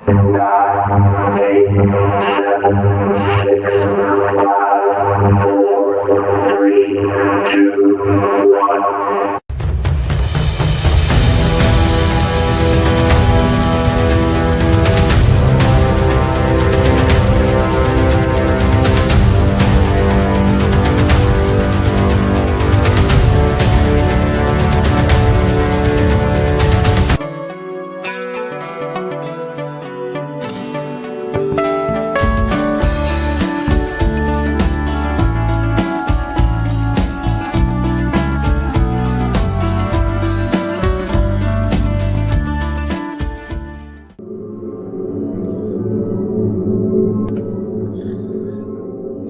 nine, eight, seven, six, five, four, three, two, one.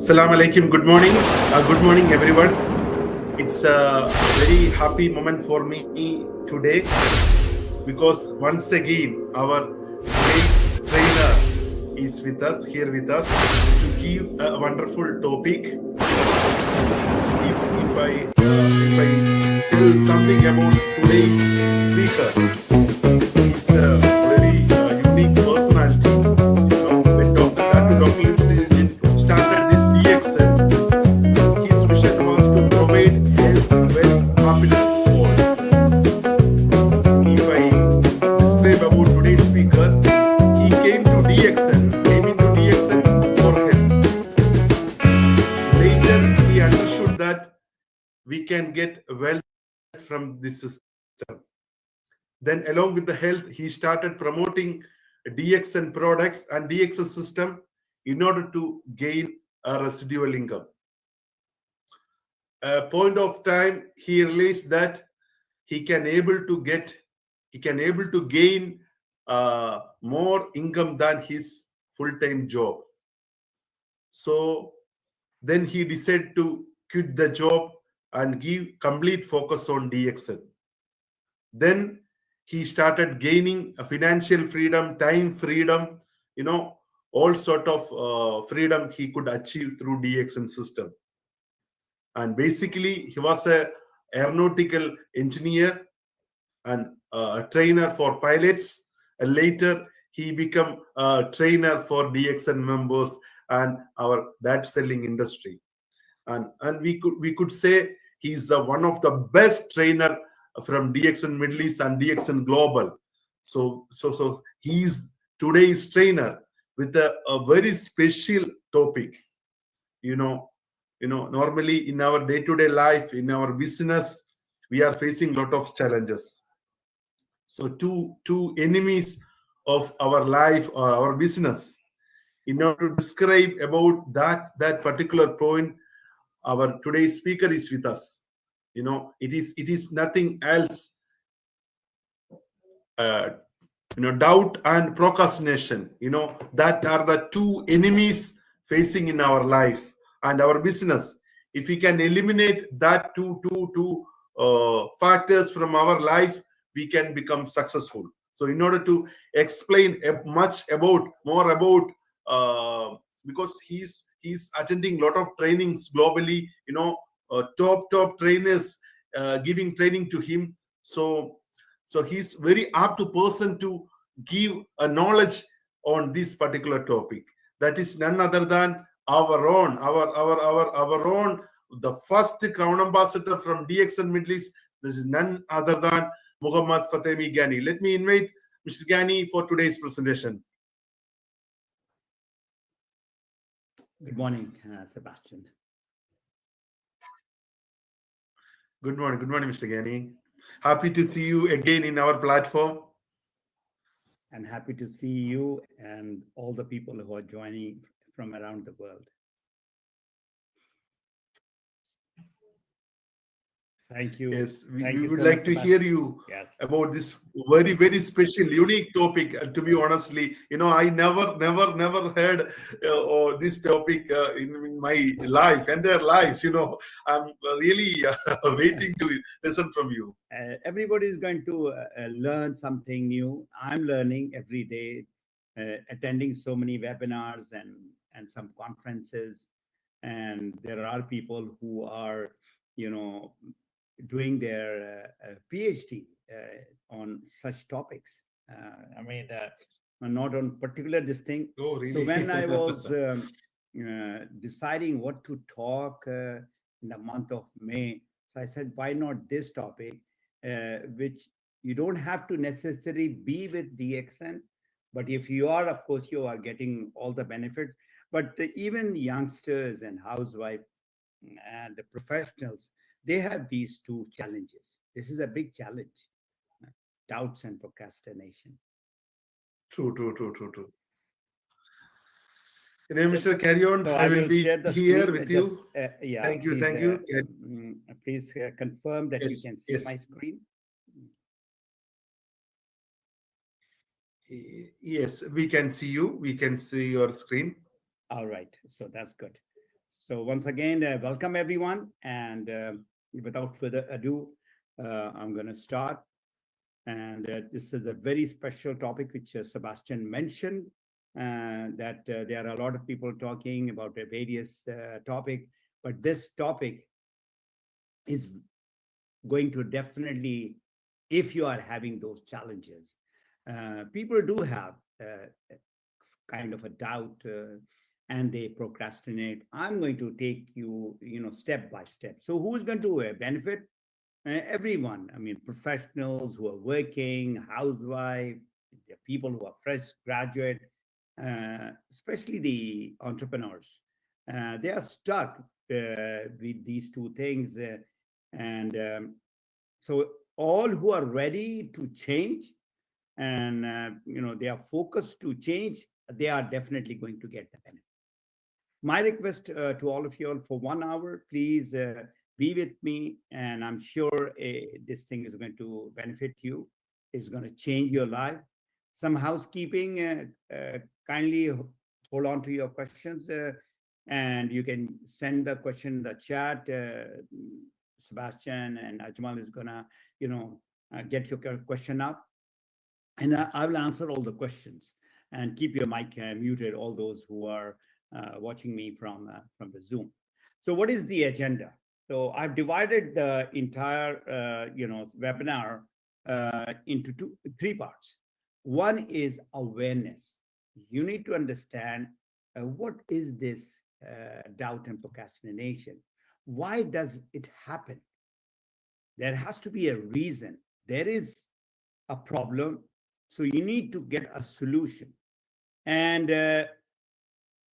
Assalamu alaikum. Good morning. Good morning, everyone. It's a very happy moment for me today because once again our great trainer is with us here with us to give a wonderful topic. If I tell something about today's speaker, he's a very unique personality. When Dr. Lipsin started this DXN, his vision was to provide health, wealth, happiness to all. If I describe about today's speaker, he came into DXN for health. Later, he understood that we can get wealth from this system. Then, along with the health, he started promoting DXN products and DXN system in order to gain a residual income. A point of time, he realized that he can able to gain more income than his full-time job. So then he decided to quit the job and give complete focus on DXN. Then he started gaining a financial freedom, time freedom, all sort of freedom he could achieve through DXN system. And basically, he was a aeronautical engineer and a trainer for pilots. And later, he became a trainer for DXN members and our that selling industry. And we could say he's one of the best trainer from DXN Middle East and DXN Global. So he's today's trainer with a very special topic. Normally in our day-to-day life, in our business, we are facing a lot of challenges. So two enemies of our life or our business. In order to describe about that particular point, our today's speaker is with us. It is nothing else. Doubt and procrastination. That are the two enemies facing in our life and our business. If we can eliminate that two factors from our life, we can become successful. So in order to explain more about because he's attending a lot of trainings globally, top trainers giving training to him. So he's very apt person to give a knowledge on this particular topic. That is none other than our own, the first crown ambassador from DXN Middle East. This is none other than Muhammad Fatemi Ghani. Let me invite Mr. Ghani for today's presentation. Good morning, Sebastian. Good morning, Mr. Ghani. Happy to see you again in our platform. And happy to see you and all the people who are joining from around the world. Thank you. Yes, we would like to hear you about this very, very special, unique topic. To be honestly, I never heard this topic in my life, entire life. I'm really waiting to listen from you. Everybody is going to learn something new. I'm learning every day, attending so many webinars and some conferences, and there are people who are, doing their PhD on such topics. not on particular this thing. Oh, So really? when I was deciding what to talk in the month of May, so I said, why not this topic, which you don't have to necessarily be with DXN, but if you are, of course, you are getting all the benefits. But even youngsters and housewives and the professionals, they have these two challenges. This is a big challenge, doubts and procrastination. True, true, true, true, true. Mr. Carry on. So I I will will be share the here screen. with Just, you. yeah, Thank you, please, thank you. please confirm that you Yes, can see yes. my screen. Yes, we can see you. We can see your screen. All right, so that's good. So once again, welcome everyone. And without further ado, I'm going to start. And this is a very special topic, which Sebastian mentioned, that there are a lot of people talking about a various topic, but this topic is going to definitely, if you are having those challenges, people do have kind of a doubt and they procrastinate. I'm going to take you, step by step. So who's going to benefit? Everyone. I mean, professionals who are working, housewife, the people who are fresh graduate, especially the entrepreneurs. They are stuck with these two things. And so all who are ready to change and they are focused to change, they are definitely going to get the benefit. My request to all of you all, for 1 hour, please be with me, and I'm sure this thing is going to benefit you. It's going to change your life. Some housekeeping, kindly hold on to your questions, and you can send the question in the chat. Sebastian and Ajmal is gonna, get your question up, and I will answer all the questions. And keep your mic muted, all those who are watching me from the Zoom. So what is the agenda? So I've divided the entire webinar into three parts. One is awareness. You need to understand what is this doubt and procrastination. Why does it happen? There has to be a reason. There is a problem, so you need to get a solution. And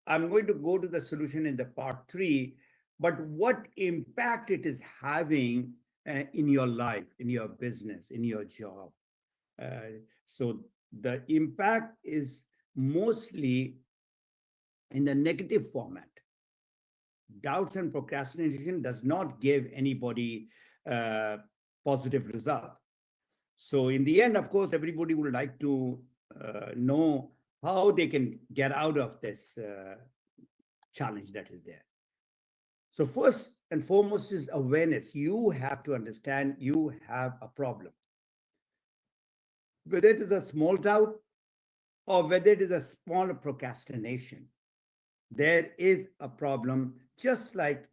I'm going to go to the solution in the part 3, but what impact it is having in your life, in your business, in your job. So the impact is mostly in the negative format. Doubts and procrastination does not give anybody positive result. So in the end, of course, everybody would like to know how they can get out of this challenge that is there. So first and foremost is awareness. You have to understand you have a problem. Whether it is a small doubt or whether it is a small procrastination, there is a problem. Just like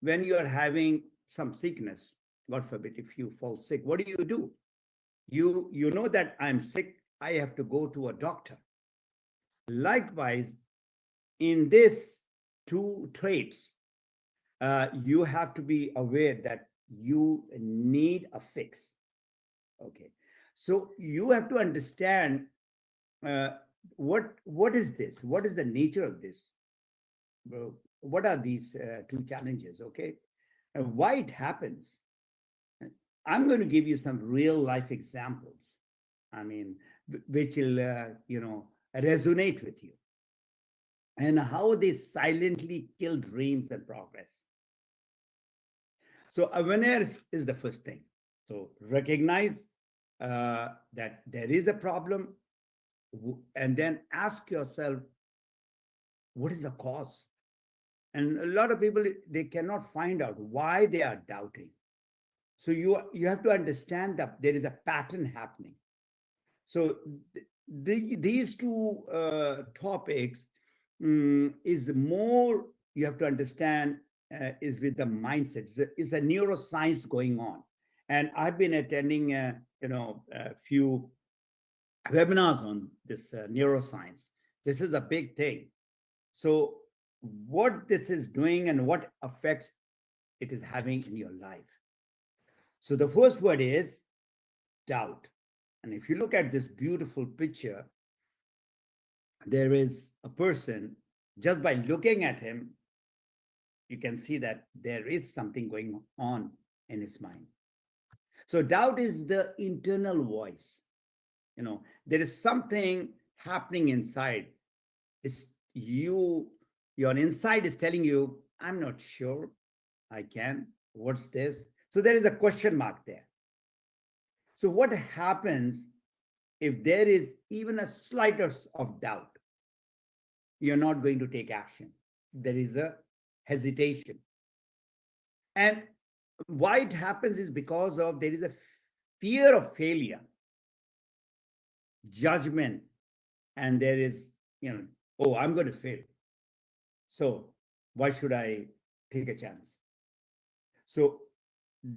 when you are having some sickness, God forbid, if you fall sick, what do? You know that I'm sick, I have to go to a doctor. Likewise, in this two traits, you have to be aware that you need a fix. Okay, so you have to understand what is this? What is the nature of this? What are these two challenges? Okay, and why it happens? I'm going to give you some real life examples. I mean, which will resonate with you, and how they silently kill dreams and progress. So awareness is the first thing. So recognize that there is a problem, and then ask yourself, what is the cause? And a lot of people, they cannot find out why they are doubting. So you have to understand that there is a pattern happening. So these two topics is more, you have to understand, is with the mindset. It's a neuroscience going on. And I've been attending, a few webinars on this neuroscience. This is a big thing. So what this is doing and what effects it is having in your life. So the first word is doubt. And if you look at this beautiful picture, there is a person, just by looking at him, you can see that there is something going on in his mind. So doubt is the internal voice. There is something happening inside. It's your inside is telling you, I'm not sure I can. What's this? So there is a question mark there. So what happens if there is even a slightest of doubt? You're not going to take action. There is a hesitation. And why it happens is because of there is a fear of failure, judgment, and there is, oh, I'm going to fail. So why should I take a chance? So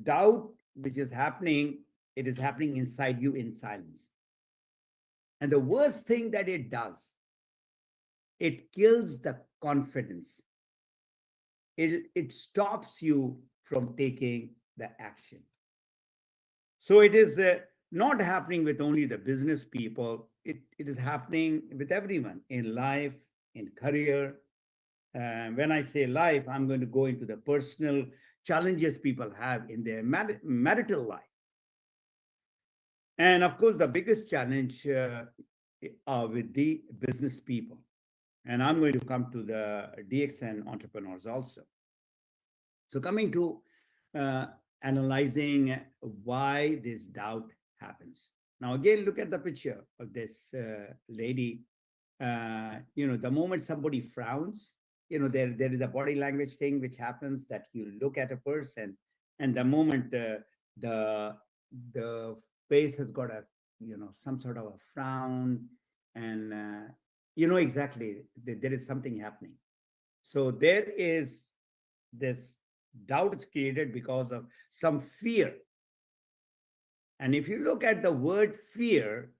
doubt, which is happening, it is happening inside you in silence. And the worst thing that it does, it kills the confidence. It stops you from taking the action. So it is not happening with only the business people. It is happening with everyone in life, in career. When I say life, I'm going to go into the personal challenges people have in their marital life. And of course, the biggest challenge are with the business people. And I'm going to come to the DXN entrepreneurs also. So coming to analyzing why this doubt happens. Now, again, look at the picture of this lady. The moment somebody frowns, there is a body language thing which happens, that you look at a person, and the moment the face has got a, some sort of a frown, and exactly there is something happening. So there is this doubt is created because of some fear. And if you look at the word fear,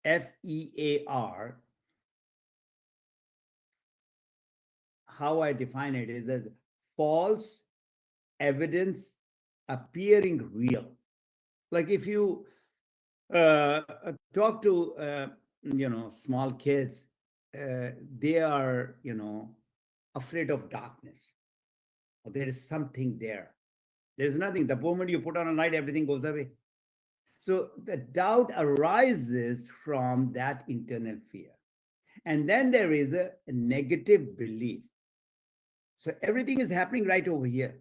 F-E-A-R, how I define it is as false evidence appearing real. Like if you talk to small kids, they are afraid of darkness. There is something there. There's nothing. The moment you put on a light, everything goes away. So the doubt arises from that internal fear. And then there is a negative belief. So everything is happening right over here.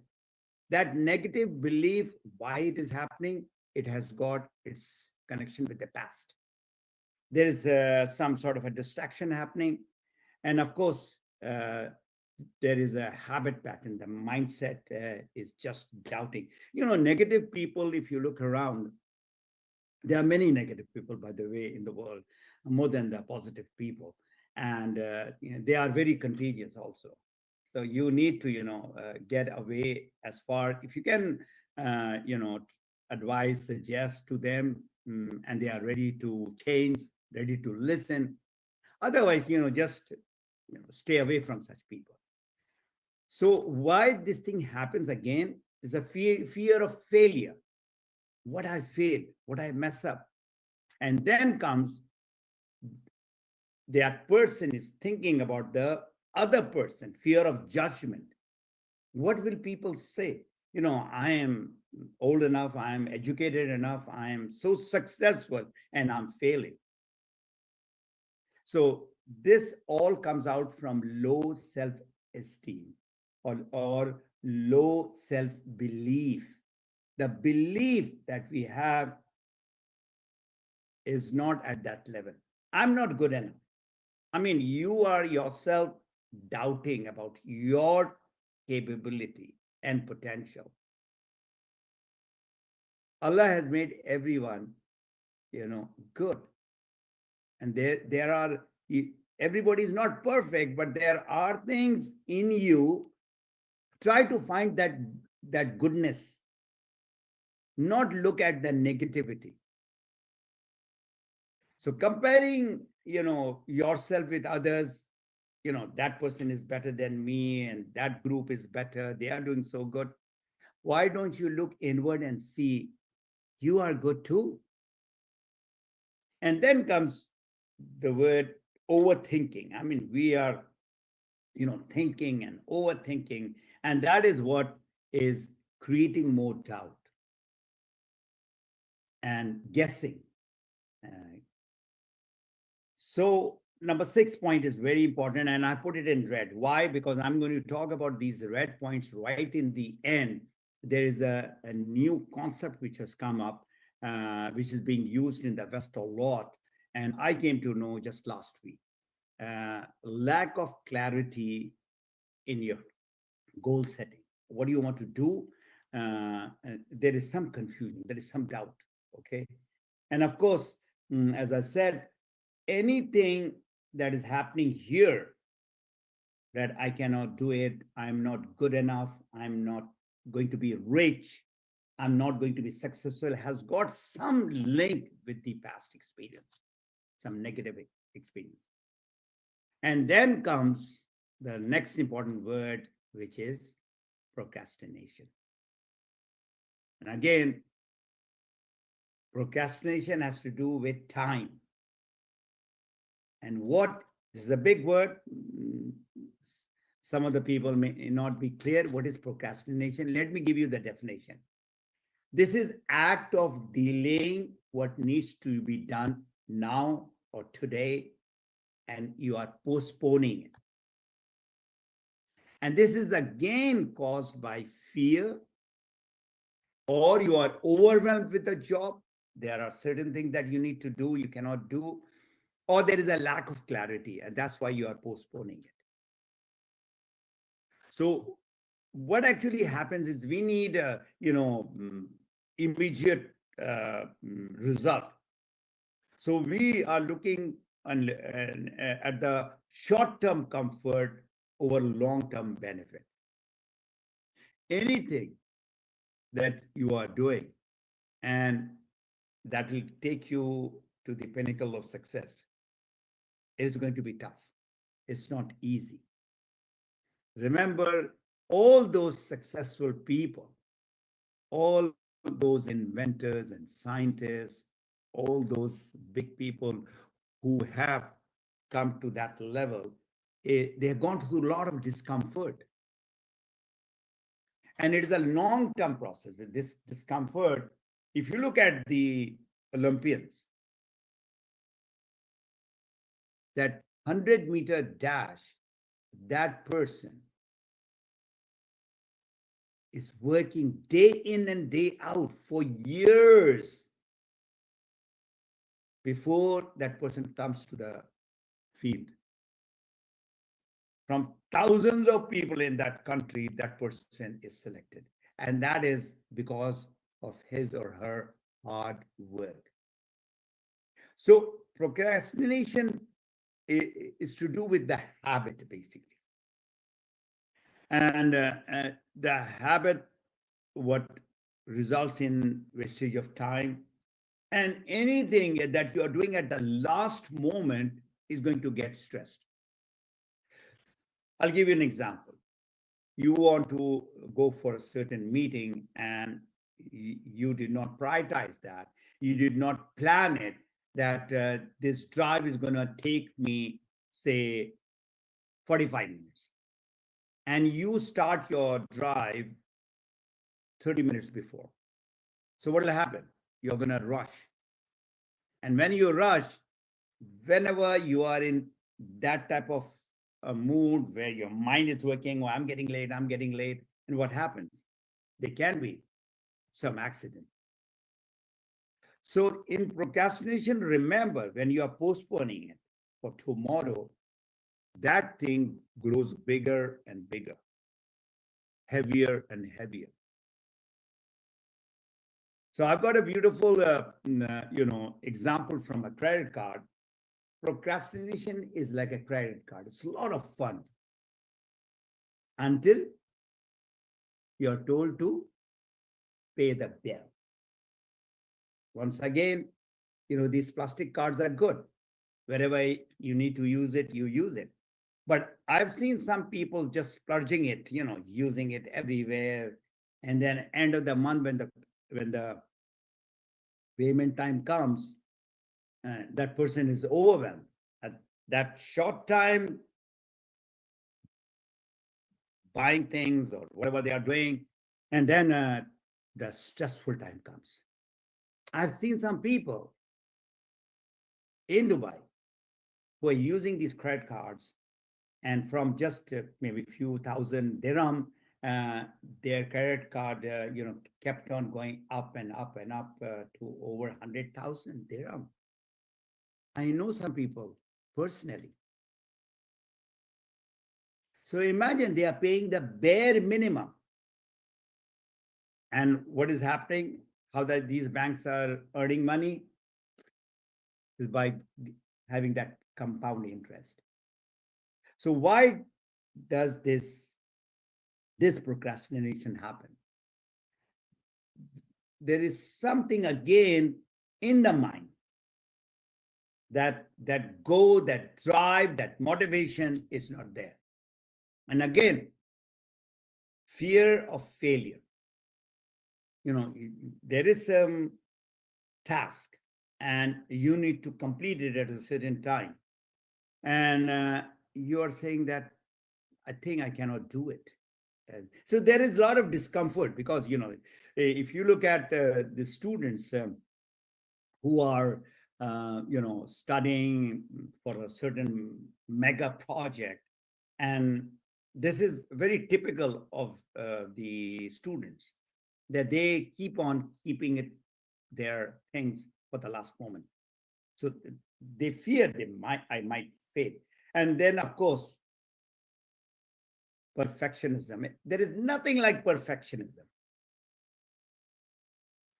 That negative belief, why it is happening, it has got its connection with the past. There is some sort of a distraction happening. And of course, there is a habit pattern. The mindset is just doubting. Negative people, if you look around, there are many negative people, by the way, in the world, more than the positive people. And they are very contagious also. So you need to, get away as far, if you can, advise, suggest to them, and they are ready to change, ready to listen. Otherwise, just stay away from such people. So why this thing happens again is a fear of failure. What I failed, what I mess up. And then comes that person is thinking about the other person, fear of judgment. What will people say? I am old enough, I am educated enough, I am so successful, and I'm failing. So this all comes out from low self-esteem or low self-belief. The belief that we have is not at that level. I'm not good enough. I mean, you are yourself doubting about your capability and potential. Allah has made everyone, good. And there are, everybody is not perfect, but there are things in you. Try to find that goodness. Not look at the negativity. So comparing, yourself with others, that person is better than me and that group is better. They are doing so good. Why don't you look inward and see you are good too? And then comes the word overthinking. I mean, we are, thinking and overthinking, and that is what is creating more doubt and guessing. Uh, so, number 6 point is very important, and I put it in red. Why? Because I'm going to talk about these red points right in the end. There is a new concept which has come up, which is being used in the West a lot. And I came to know just last week. Lack of clarity in your goal setting. What do you want to do? There is some confusion, there is some doubt. Okay. And of course, as I said, anything that is happening here that I cannot do it, I'm not good enough, I'm not going to be rich, I'm not going to be successful, has got some link with the past experience, some negative experience. And then comes the next important word, which is procrastination. And again, procrastination has to do with time. And what this is a big word. Some of the people may not be clear what is procrastination. Let me give you the definition. This is act of delaying what needs to be done now or today, and you are postponing it. And this is again caused by fear, or you are overwhelmed with a job. There are certain things that you need to do, you cannot do, or there is a lack of clarity, and that's why you are postponing it. So what actually happens is we need a immediate result. So we are looking at the short-term comfort over long-term benefit. Anything that you are doing and that will take you to the pinnacle of success is going to be tough. It's not easy. Remember, all those successful people, all those inventors and scientists, all those big people who have come to that level, they have gone through a lot of discomfort. And it is a long-term process. This discomfort, if you look at the Olympians, that 100-meter dash, that person is working day in and day out for years before that person comes to the field. From thousands of people in that country, that person is selected. And that is because of his or her hard work. So procrastination is to do with the habit, basically. And the habit, what results in wastage of time, and anything that you are doing at the last moment is going to get stressed. I'll give you an example. You want to go for a certain meeting and you did not prioritize that. You did not plan it, that this drive is going to take me, say, 45 minutes. And you start your drive 30 minutes before. So what will happen? You're going to rush. And when you rush, whenever you are in that type of a mood where your mind is working, I'm getting late, and what happens? There can be some accident. So in procrastination, remember, when you are postponing it for tomorrow, that thing grows bigger and bigger, heavier and heavier. So I've got a beautiful, example from a credit card. Procrastination is like a credit card. It's a lot of fun until you're told to pay the bill. Once again, these plastic cards are good. Wherever you need to use it, you use it. But I've seen some people just splurging it, using it everywhere. And then end of the month, when the payment time comes, that person is overwhelmed. At that short time, buying things or whatever they are doing, and then the stressful time comes. I've seen some people in Dubai who are using these credit cards, and from just maybe few thousand dirham, their credit card, kept on going up and up and up to over 100,000 dirham. I know some people personally. So imagine they are paying the bare minimum. And what is happening? How that these banks are earning money is by having that compound interest. So why does this procrastination happen? There is something again in the mind, that goal, that drive, that motivation is not there. And again, fear of failure. There is some task and you need to complete it at a certain time. And you are saying that, I think I cannot do it. So there is a lot of discomfort because, if you look at the students who are, studying for a certain mega project, and this is very typical of the students, that they keep on keeping their things for the last moment. So they fear I might fail. And then, of course, perfectionism. There is nothing like perfectionism.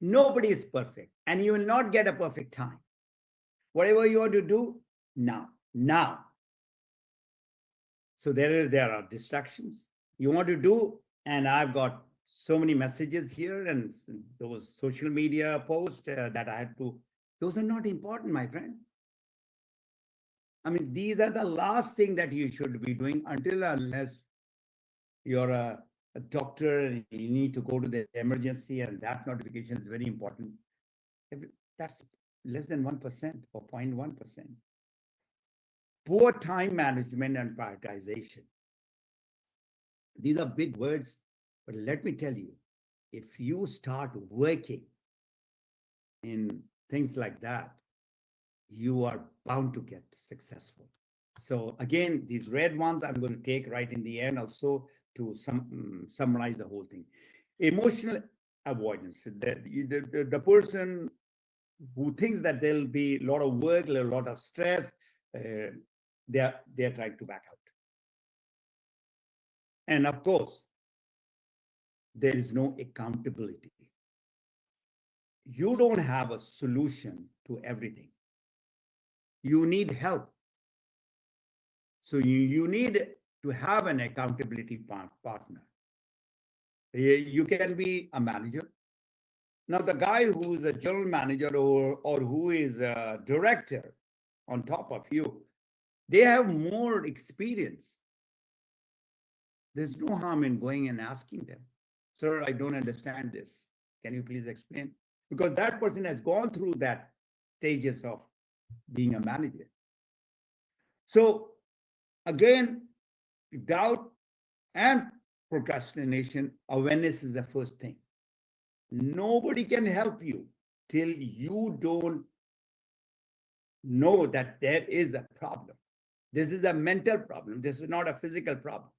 Nobody is perfect, and you will not get a perfect time. Whatever you want to do, now. So there are distractions you want to do, and I've got so many messages here and those social media posts that I had to. Those are not important, my friend. I mean, these are the last thing that you should be doing unless you're a doctor and you need to go to the emergency, and that notification is very important. That's less than 1% or 0.1%. Poor time management and prioritization. These are big words, but let me tell you, if you start working in things like that, you are bound to get successful. So again, these red ones I'm going to take right in the end also to summarize the whole thing. Emotional avoidance. The person who thinks that there'll be a lot of work, a lot of stress, they're trying to back out. And of course, there is no accountability. You don't have a solution to everything. You need help. So you need to have an accountability partner. You can be a manager. Now, the guy who is a general manager or who is a director on top of you, they have more experience. There's no harm in going and asking them, sir, I don't understand this. Can you please explain? Because that person has gone through that stages of being a manager. So again, doubt and procrastination, awareness is the first thing. Nobody can help you till you don't know that there is a problem. This is a mental problem. This is not a physical problem.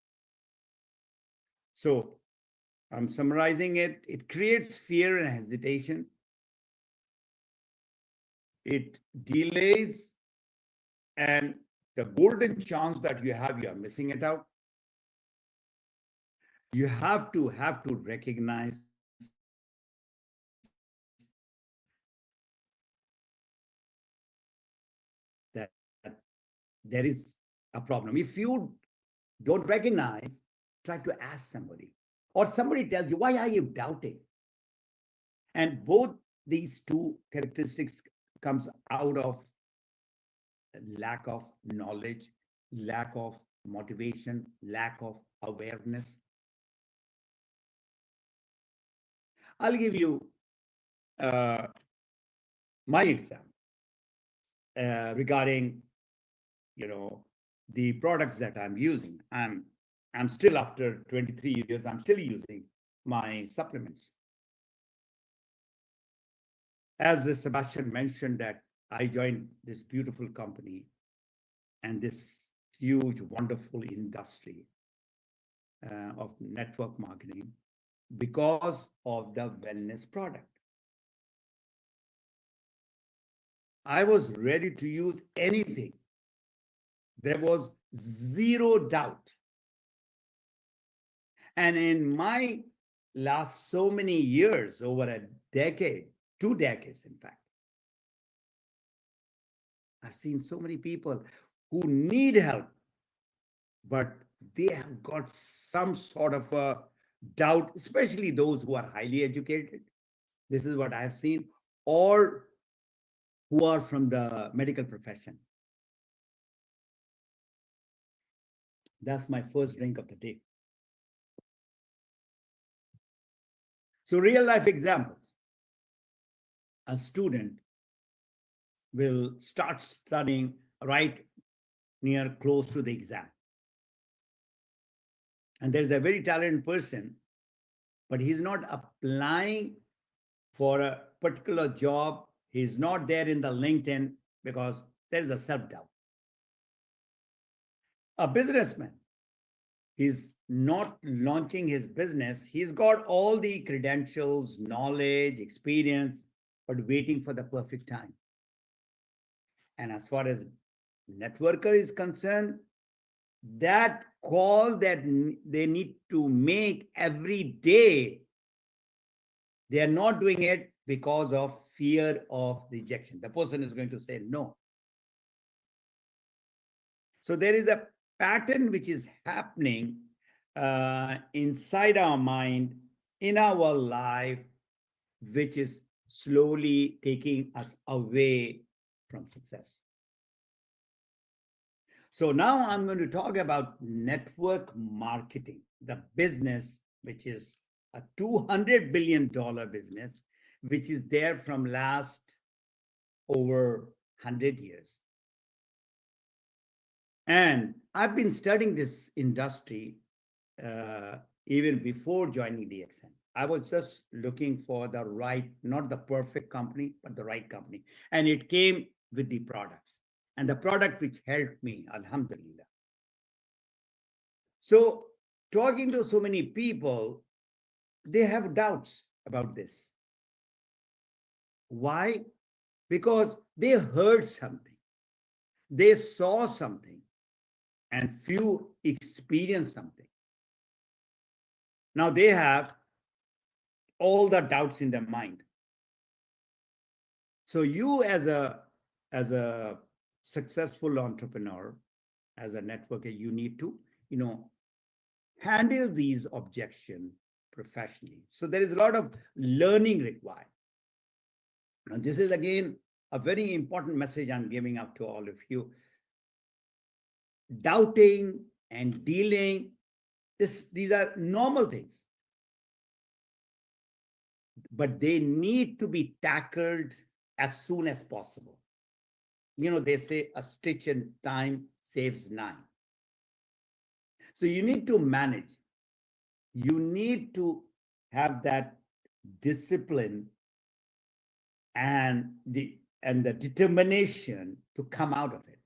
So I'm summarizing it. It creates fear and hesitation. It delays, and the golden chance that you are missing it out. You have to recognize that there is a problem. If you don't recognize, try to ask somebody, or somebody tells you, why are you doubting? And both these two characteristics comes out of lack of knowledge, lack of motivation, lack of awareness. I'll give you my example regarding, the products that I'm using. I'm still, after 23 years, I'm still using my supplements. As Sebastian mentioned, that I joined this beautiful company and this huge, wonderful industry of network marketing because of the wellness product. I was ready to use anything. There was zero doubt. And in my last so many years, over a decade, 2 decades, in fact, I've seen so many people who need help, but they have got some sort of a doubt, especially those who are highly educated. This is what I've seen, or who are from the medical profession. That's my first drink of the day. So, real life examples. A student will start studying right near close to the exam. And there's a very talented person, but he's not applying for a particular job. He's not there in the LinkedIn because there's a self-doubt. A businessman, he's not launching his business. He's got all the credentials, knowledge, experience, but waiting for the perfect time. And as far as networker is concerned, that call that they need to make every day, they are not doing it because of fear of rejection. The person is going to say no. So there is a pattern which is happening inside our mind, in our life, which is slowly taking us away from success. So now I'm going to talk about network marketing, the business, which is a $200 billion business, which is there from last over 100 years. And I've been studying this industry even before joining DXN. I was just looking for the right, not the perfect company, but the right company. And it came with the products. And the product which helped me, alhamdulillah. So talking to so many people, they have doubts about this. Why? Because they heard something, they saw something, and few experienced something. Now they have all the doubts in their mind. So you as a successful entrepreneur, as a networker, you need to, handle these objections professionally. So there is a lot of learning required. Now, this is again a very important message I'm giving out to all of you. Doubting and dealing, these are normal things, but they need to be tackled as soon as possible. They say a stitch in time saves 9. So you need to manage. You need to have that discipline and the determination to come out of it.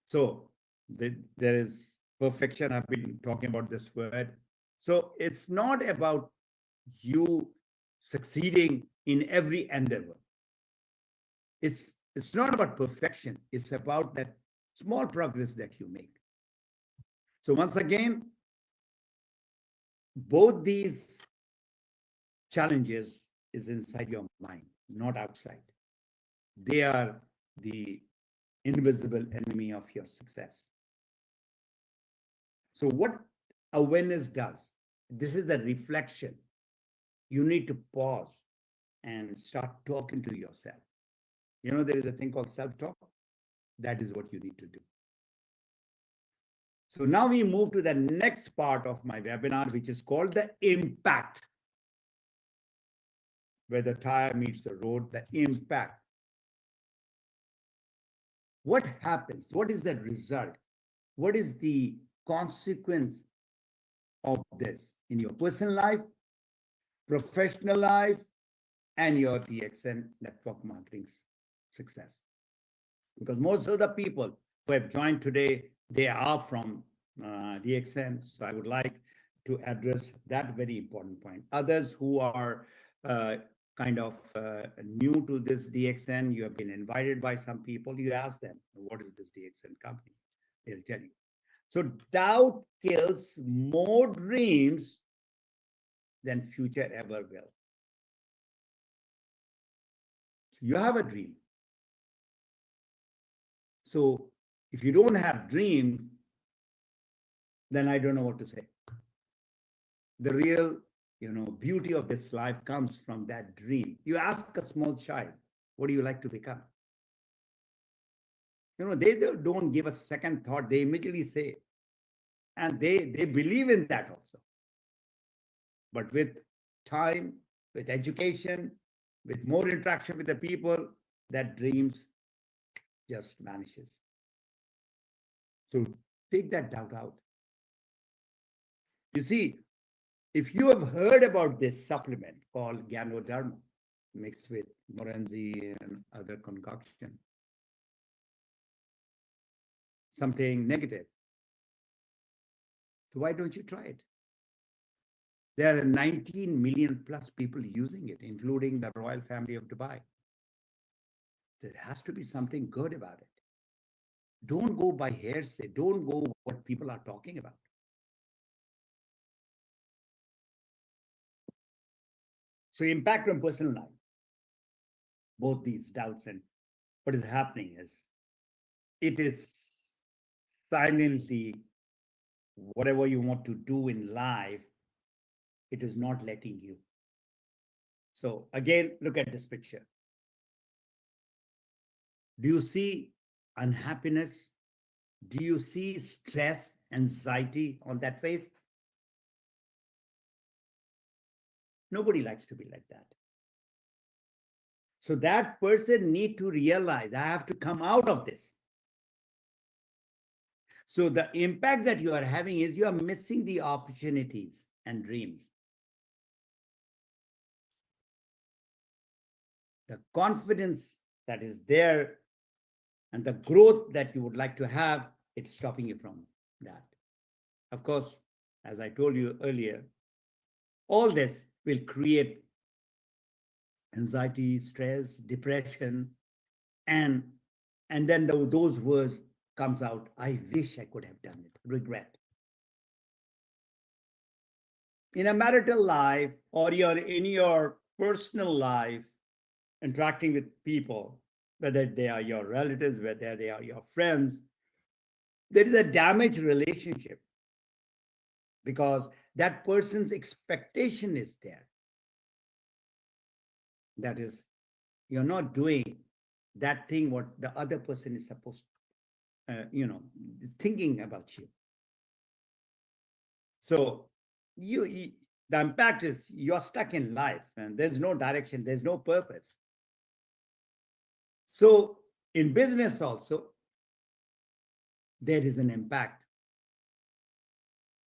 So there is perfection. I've been talking about this word. So it's not about you succeeding in every endeavor. It's not about perfection. It's about that small progress that you make. So once again, both these challenges is inside your mind, not outside. They are the invisible enemy of your success. So what awareness does, this is a reflection. You need to pause and start talking to yourself. You know, there is a thing called self-talk. That is what you need to do. So now we move to the next part of my webinar, which is called the impact. Where the tire meets the road, the impact. What happens? What is the result? What is the consequence of this in your personal life, professional life, and your DXN network marketing success? Because most of the people who have joined today, they are from DXN. So I would like to address that very important point. Others who are kind of new to this DXN, you have been invited by some people, you ask them, what is this DXN company? They'll tell you. So doubt kills more dreams than future ever will. So you have a dream. So if you don't have dreams, then I don't know what to say. The real, beauty of this life comes from that dream. You ask a small child, what do you like to become? They don't give a second thought. They immediately say, and they believe in that also. But with time, with education, with more interaction with the people, that dreams just vanishes. So take that doubt out. You see, if you have heard about this supplement called Ganoderma, mixed with Morenzi and other concoction, something negative, so why don't you try it? There are 19 million plus people using it, including the royal family of Dubai. There has to be something good about it. Don't go by hearsay. Don't go what people are talking about. So impact on personal life, both these doubts and what is happening is, it is silently, whatever you want to do in life, it is not letting you. So again, look at this picture. Do you see unhappiness? Do you see stress, anxiety on that face? Nobody likes to be like that. So that person need to realize, I have to come out of this. So the impact that you are having is you are missing the opportunities and dreams. The confidence that is there and the growth that you would like to have, it's stopping you from that. Of course, as I told you earlier, all this will create anxiety, stress, depression, and then those words comes out, I wish I could have done it, regret. In a marital life or in your personal life, interacting with people, whether they are your relatives, whether they are your friends, there is a damaged relationship because that person's expectation is there. That is, you're not doing that thing what the other person is supposed to, thinking about you. So the impact is you're stuck in life and there's no direction, there's no purpose. So in business also, there is an impact.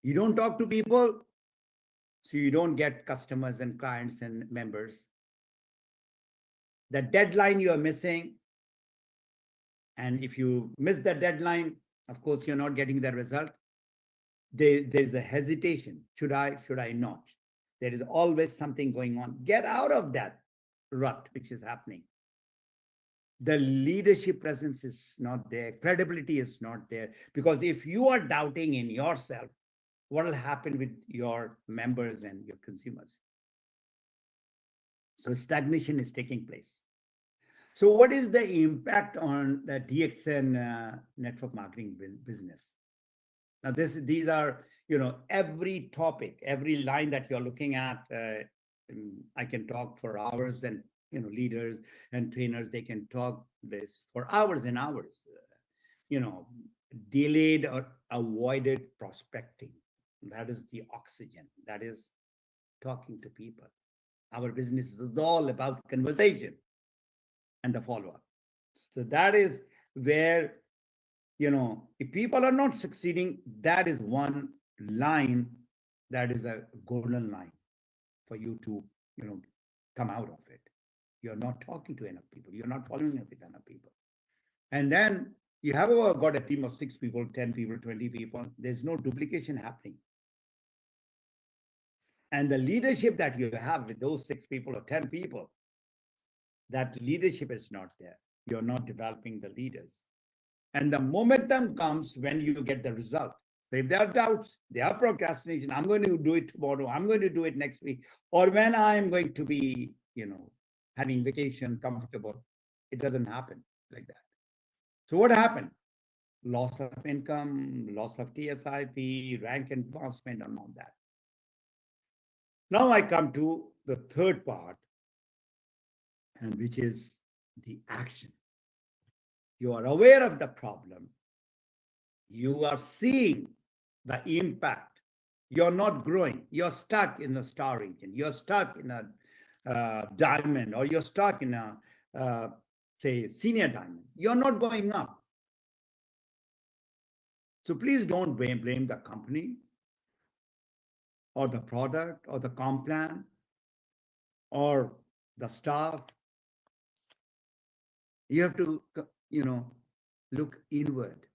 You don't talk to people, so you don't get customers and clients and members. The deadline you are missing, and if you miss the deadline, of course, you're not getting the result. There's a hesitation. Should I not? There is always something going on. Get out of that rut which is happening. The leadership presence is not there. Credibility is not there. Because if you are doubting in yourself, what will happen with your members and your consumers? So stagnation is taking place. So what is the impact on the DXN network marketing business? Now, these are, every topic, every line that you're looking at, I can talk for hours and leaders and trainers, they can talk this for hours and hours. You know, delayed or avoided prospecting. That is the oxygen. That is talking to people. Our business is all about conversation and the follow-up. So that is where, if people are not succeeding, that is one line, that is a golden line for you to, come out of it. You're not talking to enough people. You're not following up with enough people. And then you have got a team of 6 people, 10 people, 20 people. There's no duplication happening. And the leadership that you have with those 6 people or 10 people, that leadership is not there. You're not developing the leaders. And the momentum comes when you get the result. So if there are doubts, there are procrastination, I'm going to do it tomorrow, I'm going to do it next week, or when I'm going to be, having vacation, comfortable, it doesn't happen like that. So what happened? Loss of income, loss of TSIP, rank advancement, and all that. Now I come to the third part, and which is the action. You are aware of the problem. You are seeing the impact. You're not growing. You're stuck in a star region. You're stuck in a diamond, or you're stuck in a, say, senior diamond. You're not going up. So please don't blame the company or the product or the comp plan or the staff. You have to, look inward.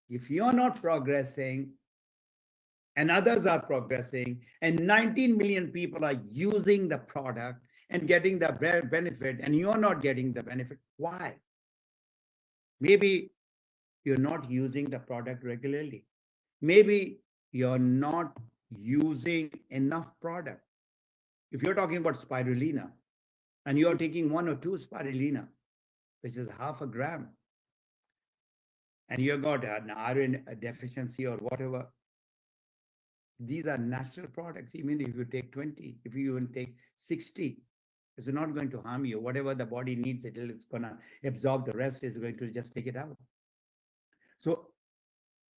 If you're not progressing and others are progressing and 19 million people are using the product and getting the benefit and you're not getting the benefit, why? Maybe you're not using the product regularly. Maybe you're not using enough product. If you're talking about spirulina and you're taking 1 or 2 spirulina, which is half a gram, and you've got an iron deficiency or whatever, these are natural products. Even if you take 20, if you even take 60, it's not going to harm you. Whatever the body needs, it's going to absorb. The rest is going to just take it out. So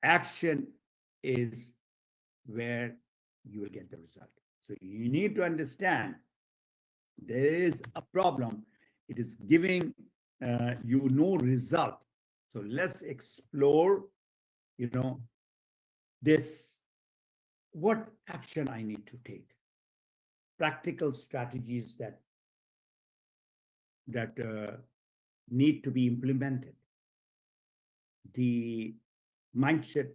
action is where you will get the result. So you need to understand there is a problem. It is giving you no result. So let's explore, this, what action I need to take, practical strategies that need to be implemented, the mindset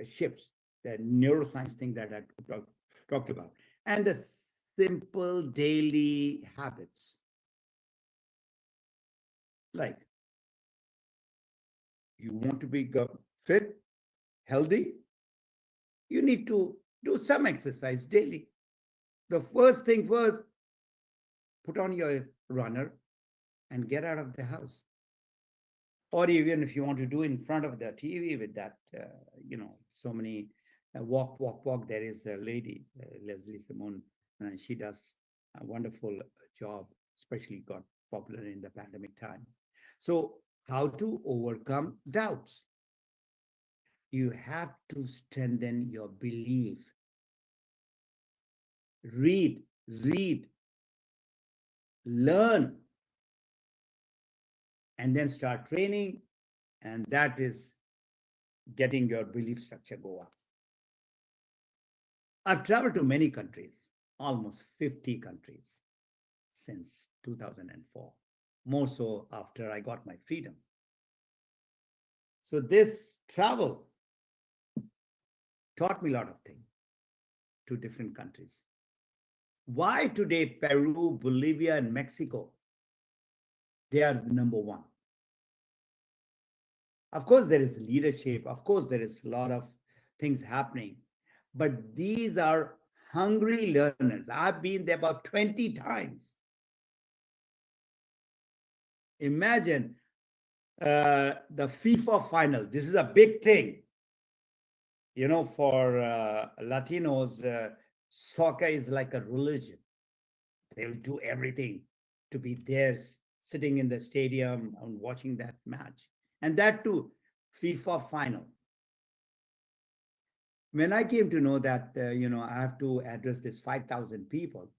shifts, the neuroscience thing that I talked about, and the simple daily habits. Like, you want to be fit, healthy, you need to do some exercise daily. The first thing first, put on your runner and get out of the house. Or even if you want to do in front of the TV with that, so many walk. There is a lady, Leslie Simon, and she does a wonderful job, especially got popular in the pandemic time. So how to overcome doubts? You have to strengthen your belief. Read, learn, and then start training. And that is getting your belief structure go up. I've traveled to many countries, almost 50 countries since 2004, more so after I got my freedom. So this travel taught me a lot of things to different countries. Why today Peru, Bolivia, and Mexico, they are number one? Of course, there is leadership. Of course, there is a lot of things happening. But these are hungry learners. I've been there about 20 times. Imagine the FIFA final. This is a big thing. For Latinos, soccer is like a religion. They'll do everything to be there, sitting in the stadium and watching that match. And that too, FIFA final. When I came to know that, I have to address this 5,000 people.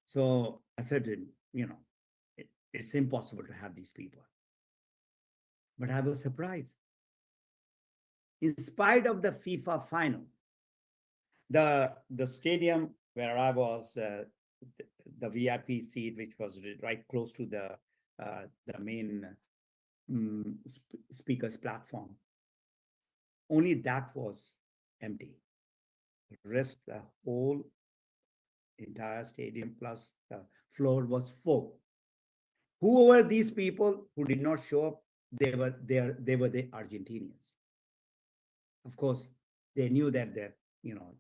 So I said, it's impossible to have these people. But I was surprised. In spite of the FIFA final, the stadium where I was, the VIP seat, which was right close to the main speaker's platform, only that was empty. The rest, the whole entire stadium plus the floor was full. Who were these people who did not show up? They were the Argentinians. Of course, they knew that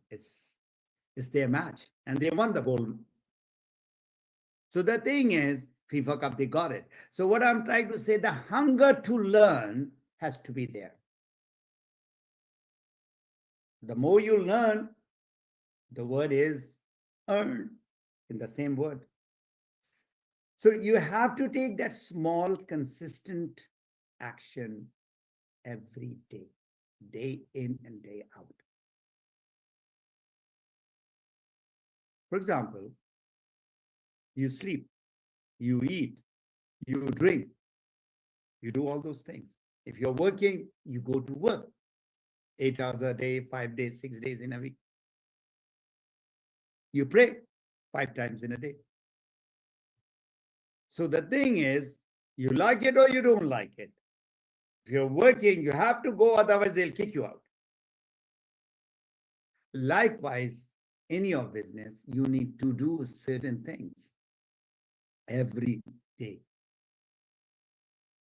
it's their match, and they won the gold. So the thing is, FIFA Cup, they got it. So what I'm trying to say, the hunger to learn has to be there. The more you learn, the word is earn, in the same word. So you have to take that small, consistent action every day in and day out. For example, you sleep, you eat, you drink, you do all those things. If you're working, you go to work 8 hours a day, 5 days, 6 days in a week. You pray 5 times in a day. So the thing is, you like it or you don't like it. If you're working, you have to go, otherwise they'll kick you out. Likewise, in your business, you need to do certain things every day.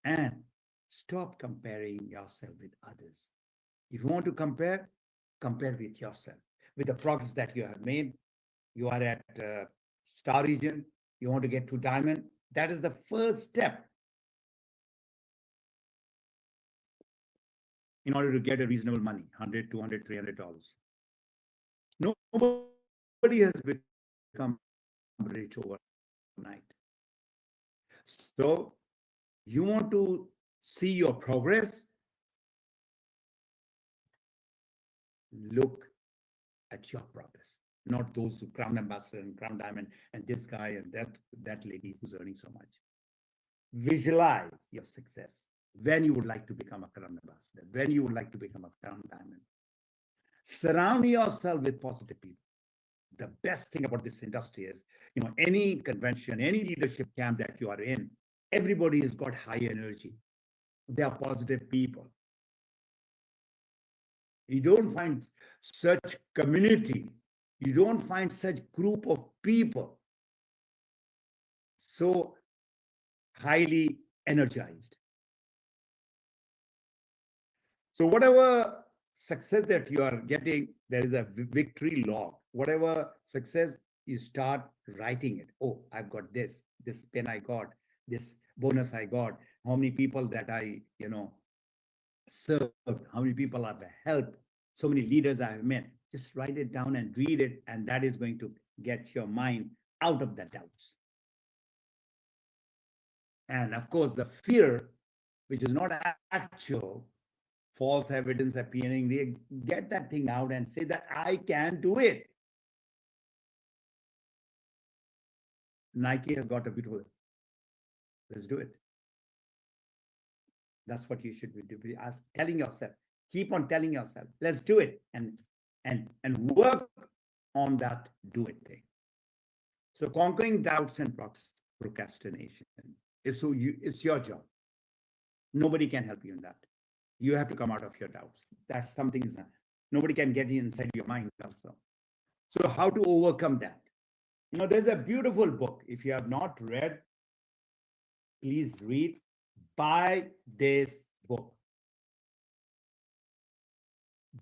And stop comparing yourself with others. If you want to compare with yourself, with the progress that you have made. You are at star region, you want to get to diamond. That is the first step in order to get a reasonable money, $100, $200, $300. Nobody has become rich overnight. So you want to see your progress, look at your progress, not those who crown ambassador and crown diamond and this guy and that lady who's earning so much. Visualize your success, when you would like to become a crown ambassador, when you would like to become a crown diamond. Surround yourself with positive people. The best thing about this industry is, any convention, any leadership camp that you are in, everybody has got high energy. They are positive people. You don't find such community. You don't find such group of people so highly energized. So whatever success that you are getting, there is a victory log. Whatever success, you start writing it. Oh, I've got this pen I got, this bonus I got, how many people that I, served, how many people I've helped, so many leaders I have met. Just write it down and read it, and that is going to get your mind out of the doubts. And of course, the fear, which is not actual, false evidence appearing, get that thing out and say that I can do it. Nike has got a beautiful, let's do it. That's what you should be doing. Telling yourself, keep on telling yourself, let's do it, and work on that do it thing. So conquering doubts and procrastination is it's your job. Nobody can help you in that. You have to come out of your doubts. That's something is nobody can get inside your mind also. So how to overcome that? There's a beautiful book. If you have not read, please read. Buy this book.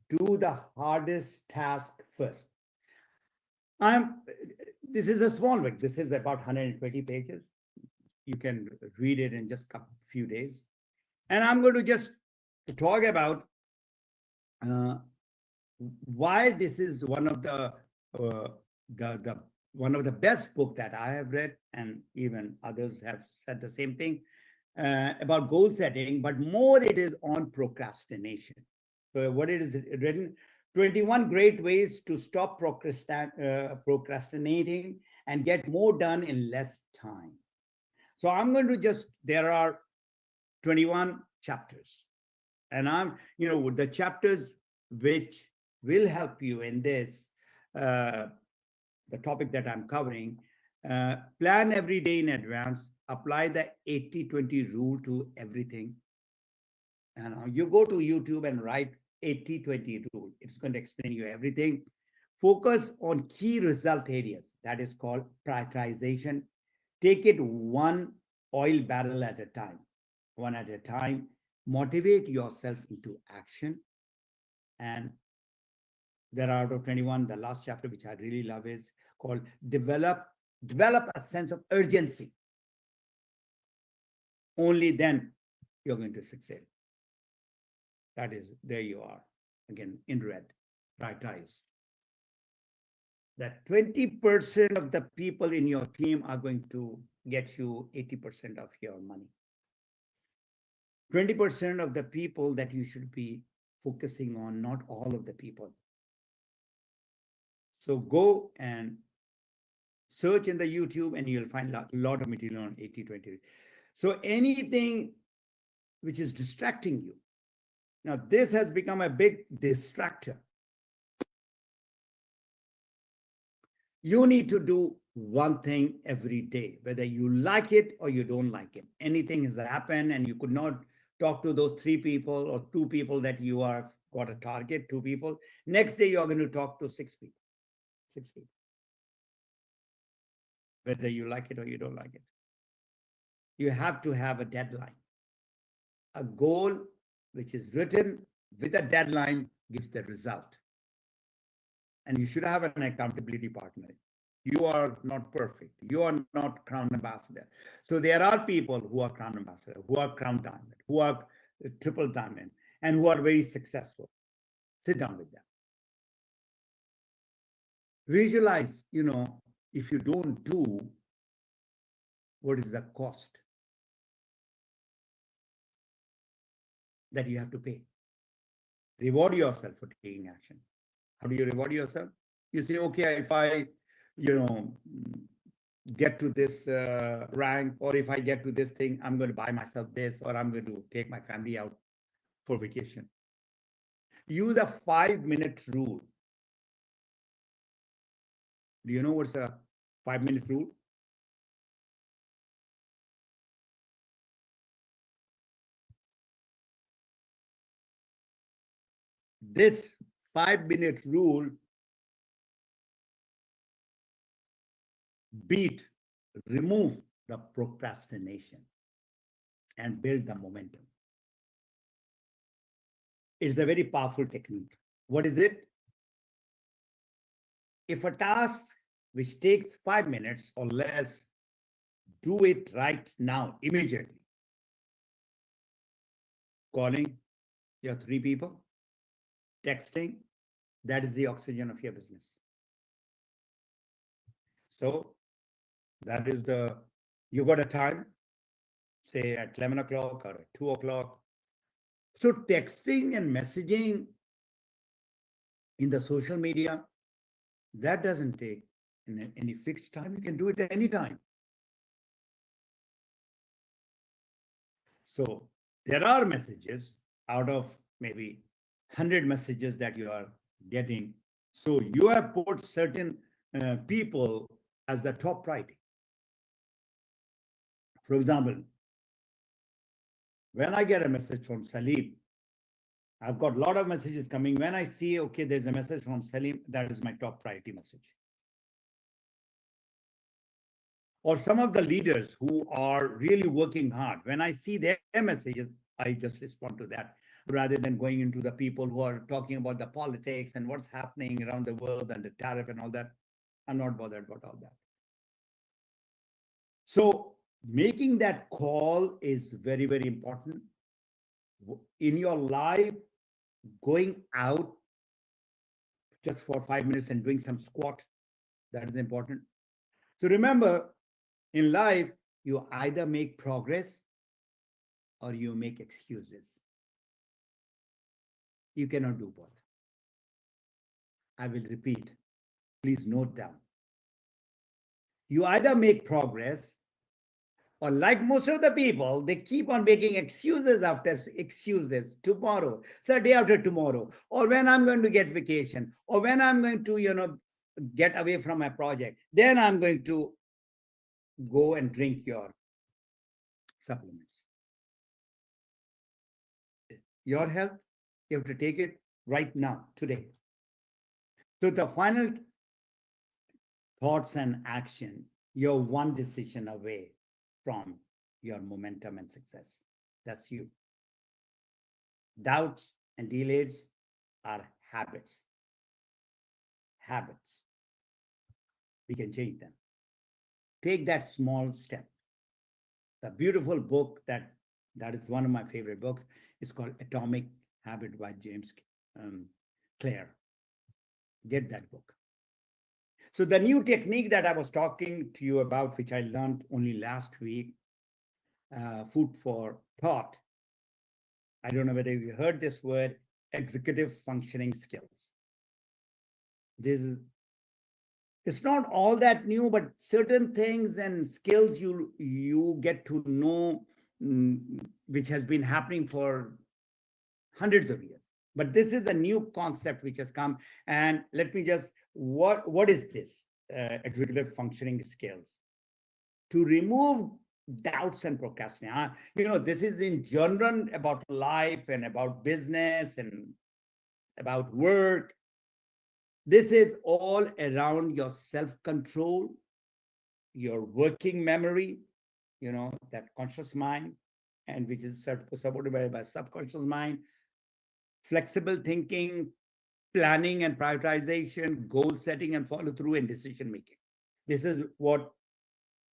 Do the hardest task first. This is a small book. This is about 120 pages. You can read it in just a few days. And I'm going to just talk about why this is one of the one of the best book that I have read, and even others have said the same thing about goal setting, but more it is on procrastination. So what it is written, 21 great ways to stop procrastinating and get more done in less time. So I'm going to there are 21 chapters. And the chapters which will help you in this, the topic that I'm covering, plan every day in advance, apply the 80-20 rule to everything. And you go to YouTube and write 80-20 rule. It's going to explain you everything. Focus on key result areas. That is called prioritization. Take it one oil barrel at a time, one at a time. Motivate yourself into action. And there are out of 21, the last chapter, which I really love, is called develop a sense of urgency. Only then you're going to succeed. That is, there you are, again, in red, prioritize. That 20% of the people in your team are going to get you 80% of your money. 20% of the people that you should be focusing on, not all of the people. So go and search in the YouTube and you'll find a lot of material on 80-20. So anything which is distracting you. Now, this has become a big distractor. You need to do one thing every day, whether you like it or you don't like it. Anything has happened and you could not talk to those 3 people or 2 people that you are got a target, 2 people. Next day, you're going to talk to 6 people. 6 people. Whether you like it or you don't like it. You have to have a deadline. A goal which is written with a deadline gives the result. And you should have an accountability partner. You are not perfect. You are not Crown Ambassador. So there are people who are Crown Ambassador, who are Crown Diamond, who are Triple Diamond, and who are very successful. Sit down with them. Visualize, if you don't do, what is the cost that you have to pay? Reward yourself for taking action. How do you reward yourself? You say, okay, if I, get to this rank, or if I get to this thing, I'm going to buy myself this, or I'm going to take my family out for vacation. Use a 5-minute rule. Do you know what's a 5-minute rule? This 5-minute rule remove the procrastination and build the momentum. It's a very powerful technique. What is it? If a task which takes 5 minutes or less, do it right now, immediately. Calling your 3 people, texting, that is the oxygen of your business. So that is you got a time, say at 11 o'clock or at 2 o'clock. So texting and messaging in the social media, that doesn't take any fixed time. You can do it at any time. So there are messages out of maybe 100 messages that you are getting. So you have put certain people as the top priority. For example, when I get a message from Salim, I've got a lot of messages coming. When I see, okay, there's a message from Salim, that is my top priority message. Or some of the leaders who are really working hard, when I see their messages, I just respond to that, rather than going into the people who are talking about the politics and what's happening around the world and the tariff and all that. I'm not bothered about all that. So making that call is very, very important. In your life, going out just for 5 minutes and doing some squat, that is important. So remember, in life, you either make progress or you make excuses. You cannot do both. I will repeat. Please note down. You either make progress, or like most of the people, they keep on making excuses after excuses. Tomorrow, so day after tomorrow, or when I'm going to get vacation, or when I'm going to, get away from my project, then I'm going to go and drink your supplements. Your health, you have to take it right now, today. So the final thoughts and action, you're one decision away from your momentum and success. That's you. Doubts and delays are habits. Habits. We can change them. Take that small step. The beautiful book that is one of my favorite books is called Atomic Habit by James Clear. Get that book. So the new technique that I was talking to you about, which I learned only last week, food for thought. I don't know whether you heard this word, executive functioning skills. It's not all that new, but certain things and skills you get to know, which has been happening for hundreds of years. But this is a new concept which has come. And let me just, what is this executive functioning skills? To remove doubts and procrastination. This is in general about life and about business and about work. This is all around your self-control, your working memory, that conscious mind, and which is supported by subconscious mind, flexible thinking, planning and prioritization, goal setting and follow through, and decision making. This is what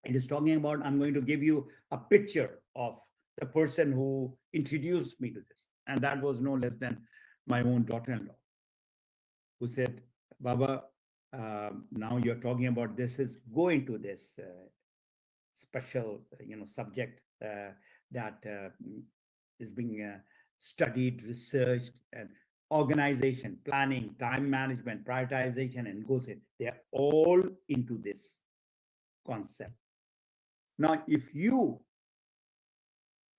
it is talking about. I'm going to give you a picture of the person who introduced me to this. And that was no less than my own daughter-in-law, who said, Baba, now you're talking about this, is go into this special, subject that is being studied, researched, and organization, planning, time management, prioritization, and goal setting. They're all into this concept. Now, if you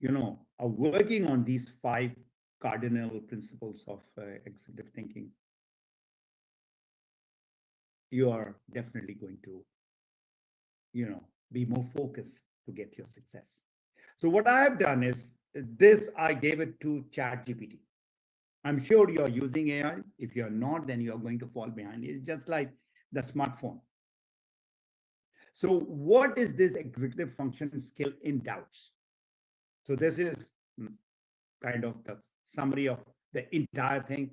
are working on these 5 cardinal principles of executive thinking, you are definitely going to, be more focused to get your success. So what I have done is this, I gave it to ChatGPT. I'm sure you're using AI. If you're not, then you're going to fall behind. It's just like the smartphone. So what is this executive function skill in doubts? So this is kind of the summary of the entire thing.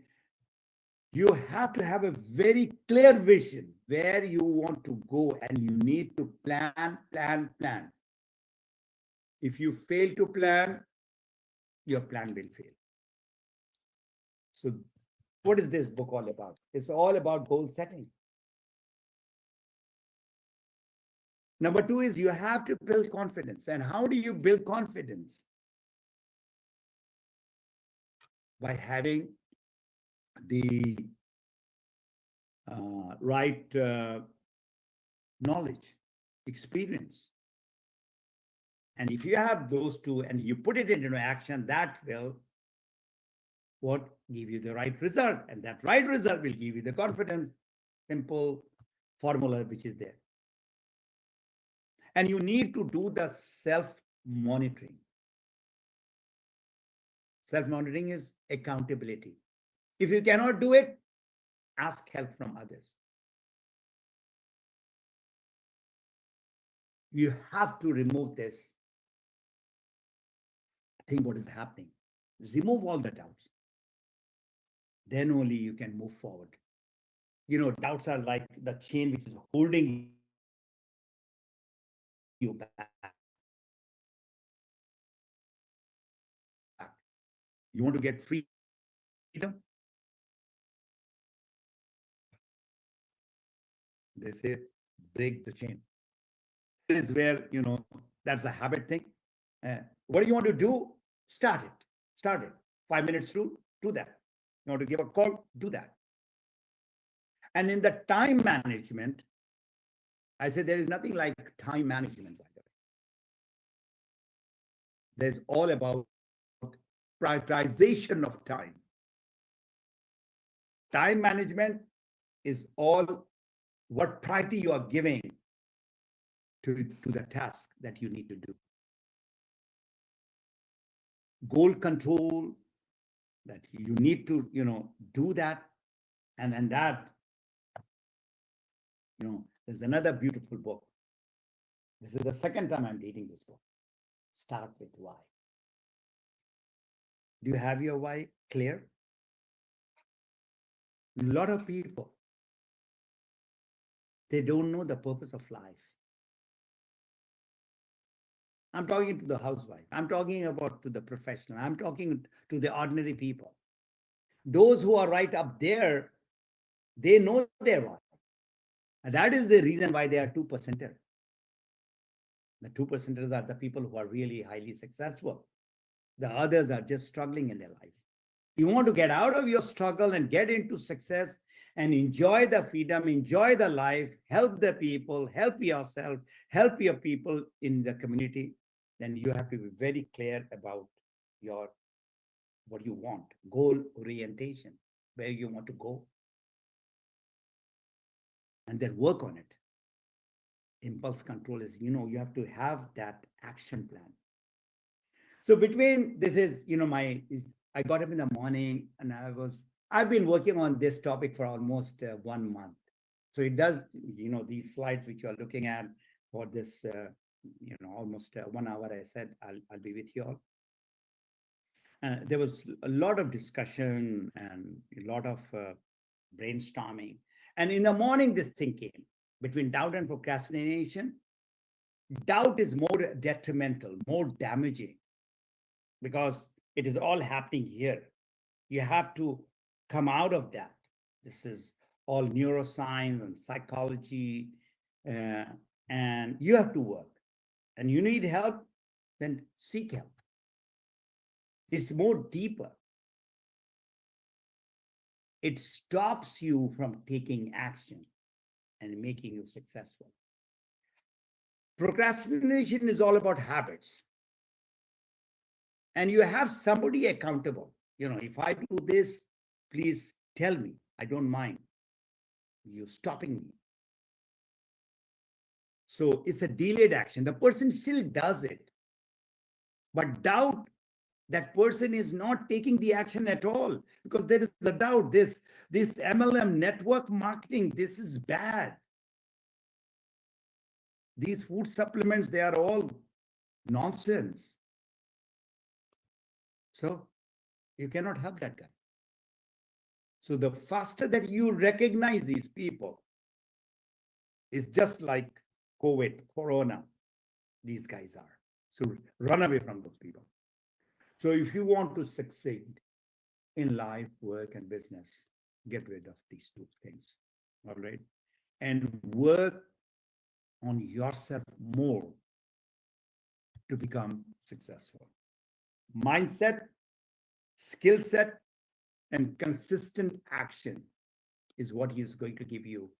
You have to have a very clear vision where you want to go, and you need to plan. If you fail to plan, your plan will fail. So what is this book all about? It's all about goal setting. Number 2 is you have to build confidence. And how do you build confidence? By having the right knowledge, experience. And if you have those 2 and you put it into action, that will give you the right result. And that right result will give you the confidence. Simple formula which is there. And you need to do the self-monitoring. Self-monitoring is accountability. If you cannot do it, ask help from others. You have to remove this. Think what is happening. Remove all the doubts. Then only you can move forward. Doubts are like the chain which is holding you back. You want to get freedom? They say break the chain. is where, that's a habit thing. What do you want to do? Start it. Start it. 5 minutes rule, do that. You want to give a call, do that. And in the time management, I said there is nothing like time management, by the way. There's all about prioritization of time. Time management is all what priority you are giving to the task that you need to do. Goal control, that you need to, do that. And then that, there's another beautiful book. This is the second time I'm reading this book. Start with why. Do you have your why clear? A lot of people, they don't know the purpose of life. I'm talking to the housewife. I'm talking about to the professional. I'm talking to the ordinary people. Those who are right up there, they know their why. And that is the reason why they are 2%er. The 2%ers are the people who are really highly successful. The others are just struggling in their lives. You want to get out of your struggle and get into success and enjoy the freedom, enjoy the life, help the people, help yourself, help your people in the community, then you have to be very clear about what you want, goal orientation, where you want to go, and then work on it. Impulse control is, you have to have that action plan. So between this is, I got up in the morning and I've been working on this topic for almost 1 month. So it does, these slides which you are looking at for this, almost 1 hour, I said, I'll be with you all. There was a lot of discussion and a lot of brainstorming. And in the morning, this thing came between doubt and procrastination. Doubt is more detrimental, more damaging, because it is all happening here. You have to come out of that. This is all neuroscience and psychology, and you have to work. And you need help, then seek help. It's more deeper. It stops you from taking action and making you successful. Procrastination is all about habits. And you have somebody accountable. If I do this, please tell me. I don't mind you stopping me. So it's a delayed action. The person still does it. But doubt, that person is not taking the action at all, because there is a doubt. This MLM, network marketing, this is bad. These food supplements, they are all nonsense. So you cannot help that guy. So the faster that you recognize these people, it's just like COVID, Corona, these guys are. So run away from those people. So if you want to succeed in life, work, and business, get rid of these two things, all right? And work on yourself more to become successful. Mindset, skill set, and consistent action is what is going to give you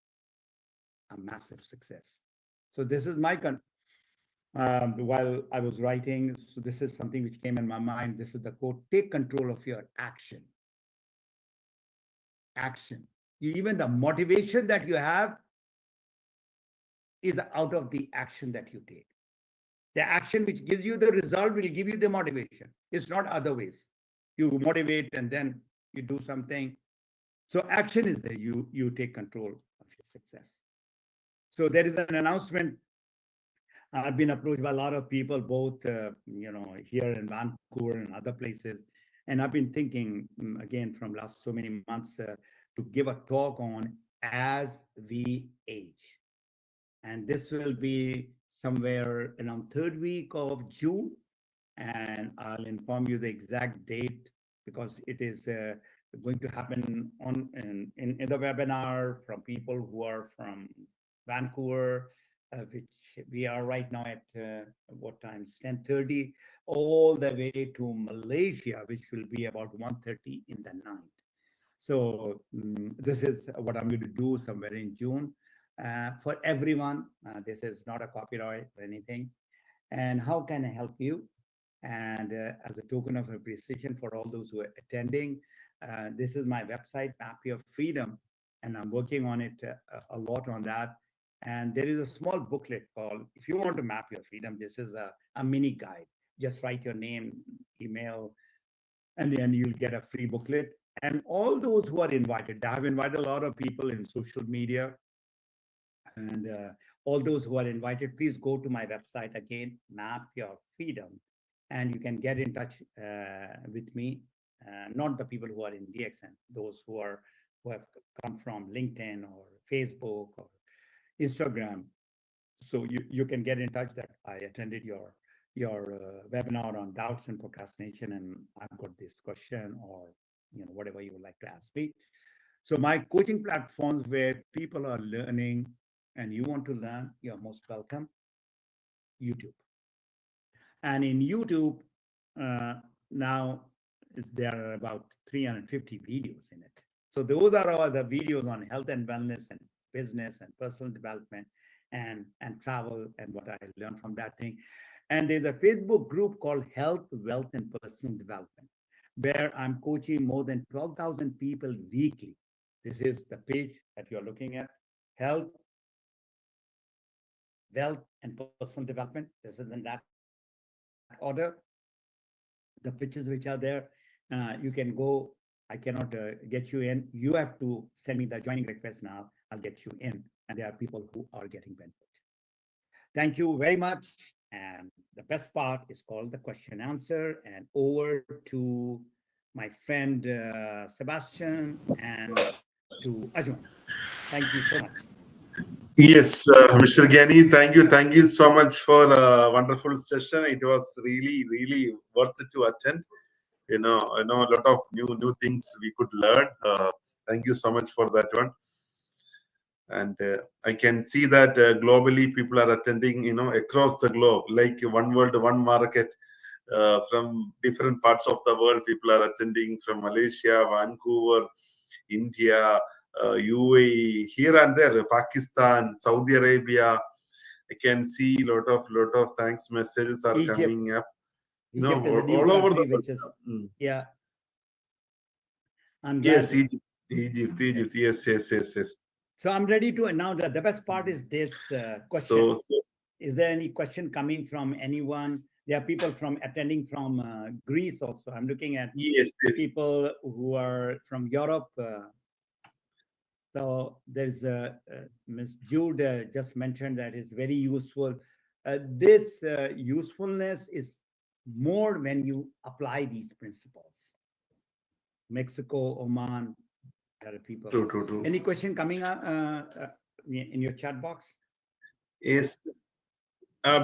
a massive success. So this is my while I was writing, so this is something which came in my mind. This is the quote: take control of your action. Action. Even the motivation that you have is out of the action that you take. The action which gives you the result will give you the motivation. It's not other ways. You motivate and then you do something. So action is there. You take control of your success. So there is an announcement. I've been approached by a lot of people, both here in Vancouver and other places. And I've been thinking, again, from last so many months, to give a talk on as we age. And this will be somewhere around 3rd week of June. And I'll inform you the exact date, because it is going to happen in the webinar from people who are from Vancouver, which we are right now at what time? It's 10:30, all the way to Malaysia, which will be about 1:30 in the night. So this is what I'm going to do somewhere in June for everyone. This is not a copyright or anything. And how can I help you? And as a token of appreciation for all those who are attending, this is my website, Map Your Freedom, and I'm working on it a lot on that. And there is a small booklet called, if you want to map your freedom, this is a mini guide. Just write your name, email, and then you'll get a free booklet. And all those who are invited, I have invited a lot of people in social media. And all those who are invited, please go to my website again, Map Your Freedom, and you can get in touch with me. Not the people who are in DXN, those who have come from LinkedIn or Facebook or Instagram. So you can get in touch that I attended your webinar on doubts and procrastination, and I've got this question, or whatever you would like to ask me. So my coaching platforms where people are learning and you want to learn, you're most welcome. YouTube. And in YouTube, now there are about 350 videos in it. So those are all the videos on health and wellness and business and personal development and travel and what I learned from that thing. And there's a Facebook group called Health, Wealth, and Personal Development, where I'm coaching more than 12,000 people weekly. This is the page that you're looking at, Health, Wealth, and Personal Development. This is in that order. The pictures which are there, you can go. I cannot get you in. You have to send me the joining request now. I'll get you in. And there are people who are getting benefit. Thank you very much. And the best part is called the question answer. And over to my friend Sebastian and to Ajman. Thank you so much. Yes, Mr. Gani, thank you so much for a wonderful session. It was really worth it to attend. I know a lot of new things we could learn. Thank you so much for that one. And I can see that globally people are attending, across the globe, like one world, one market. From different parts of the world, people are attending from Malaysia, Vancouver, India, UAE, here and there, Pakistan, Saudi Arabia. I can see a lot of thanks messages are Egypt. coming up. Egypt is a new all over the country, world. which is, yeah. I'm glad. Yes, Egypt. Yes. So I'm ready to announce that the best part is this question. Is there any question coming from anyone? There are people attending from Greece also. I'm looking at people who are from Europe. So there's Ms. Jude just mentioned that it's very useful. This usefulness is more when you apply these principles. Mexico, Oman, there are people. True. Any question coming up in your chat box? Yes.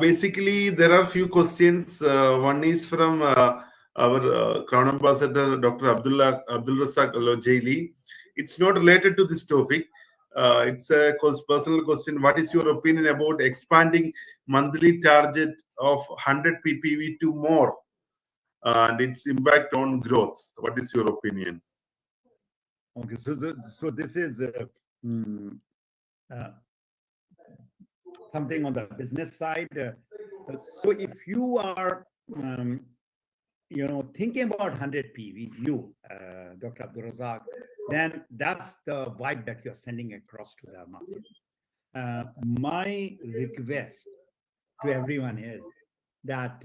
Basically, there are a few questions. One is from our Crown Ambassador, Dr. Abdul Razak Jaili. It's not related to this topic. It's a personal question. What is your opinion about expanding monthly target of 100 ppv to more and its impact on growth? What is your opinion? Okay, so this is something on the business side. So if you are, thinking about 100 PV, Dr. Abdul Razak, then that's the vibe that you're sending across to the market. My request to everyone is that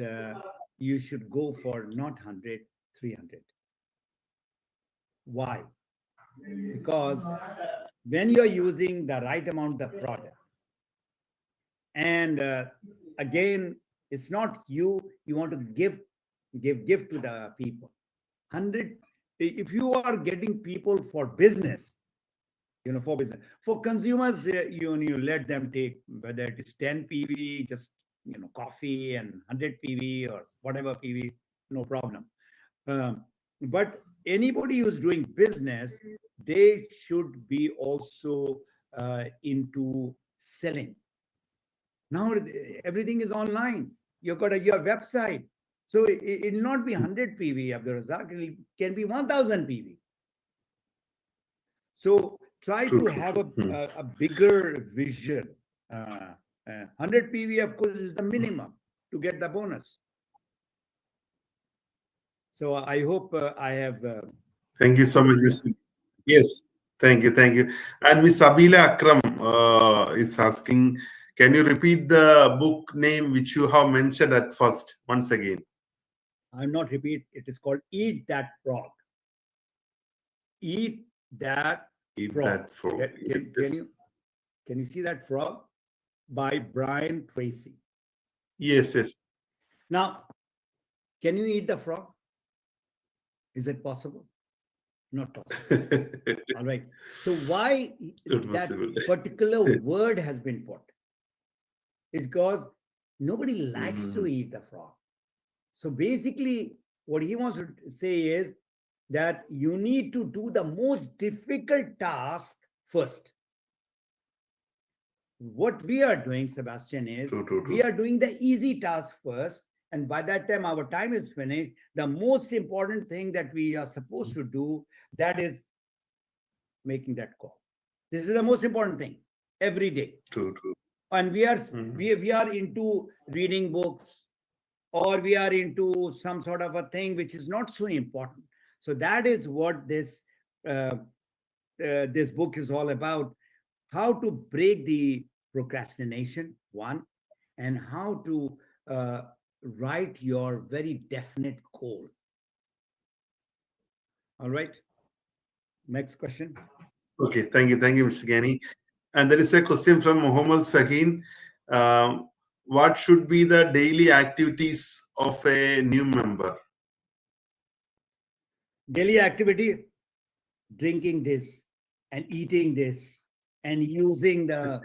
you should go for not 100, 300. Why? Because when you're using the right amount of product, and again, it's not you want to give to the people. 100, if you are getting people for business, for business, for consumers, you let them take, whether it is 10 PV, just coffee, and 100 PV or whatever PV, no problem. But anybody who's doing business, they should be also into selling. Now everything is online. You've got your website. So it will not be 100 PV, Abdul Razak. It can be 1000 PV. So try True, to true, have true. a bigger vision. 100 PV, of course, is the minimum to get the bonus. So I hope I have. Thank you so much, Mr. Yes, thank you, thank you. And Miss Sabila Akram is asking, can you repeat the book name which you have mentioned at first once again? I'm not repeat. It is called Eat That Frog. Eat That Eat Frog. that frog. Yes, yes. Can you see that frog? By Brian Tracy. Yes, yes. Now, can you eat the frog? Is it possible? Not possible. All right. So why Not that possible. particular word has been put is because nobody likes to eat the frog. So basically, what he wants to say is that you need to do the most difficult task first. What we are doing, Sebastian, is True, true, we true. are doing the easy task first. And by that time our time is finished, the most important thing that we are supposed to do, that is making that call. This is the most important thing every day. True, true. And we are into reading books, or we are into some sort of a thing which is not so important. So that is what this book is all about: how to break the procrastination, one, and how to write your very definite goal. All right. Next question. Okay, thank you, Mr. Gani. And there is a question from Muhammad Sahin. What should be the daily activities of a new member? Daily activity: drinking this and eating this and using the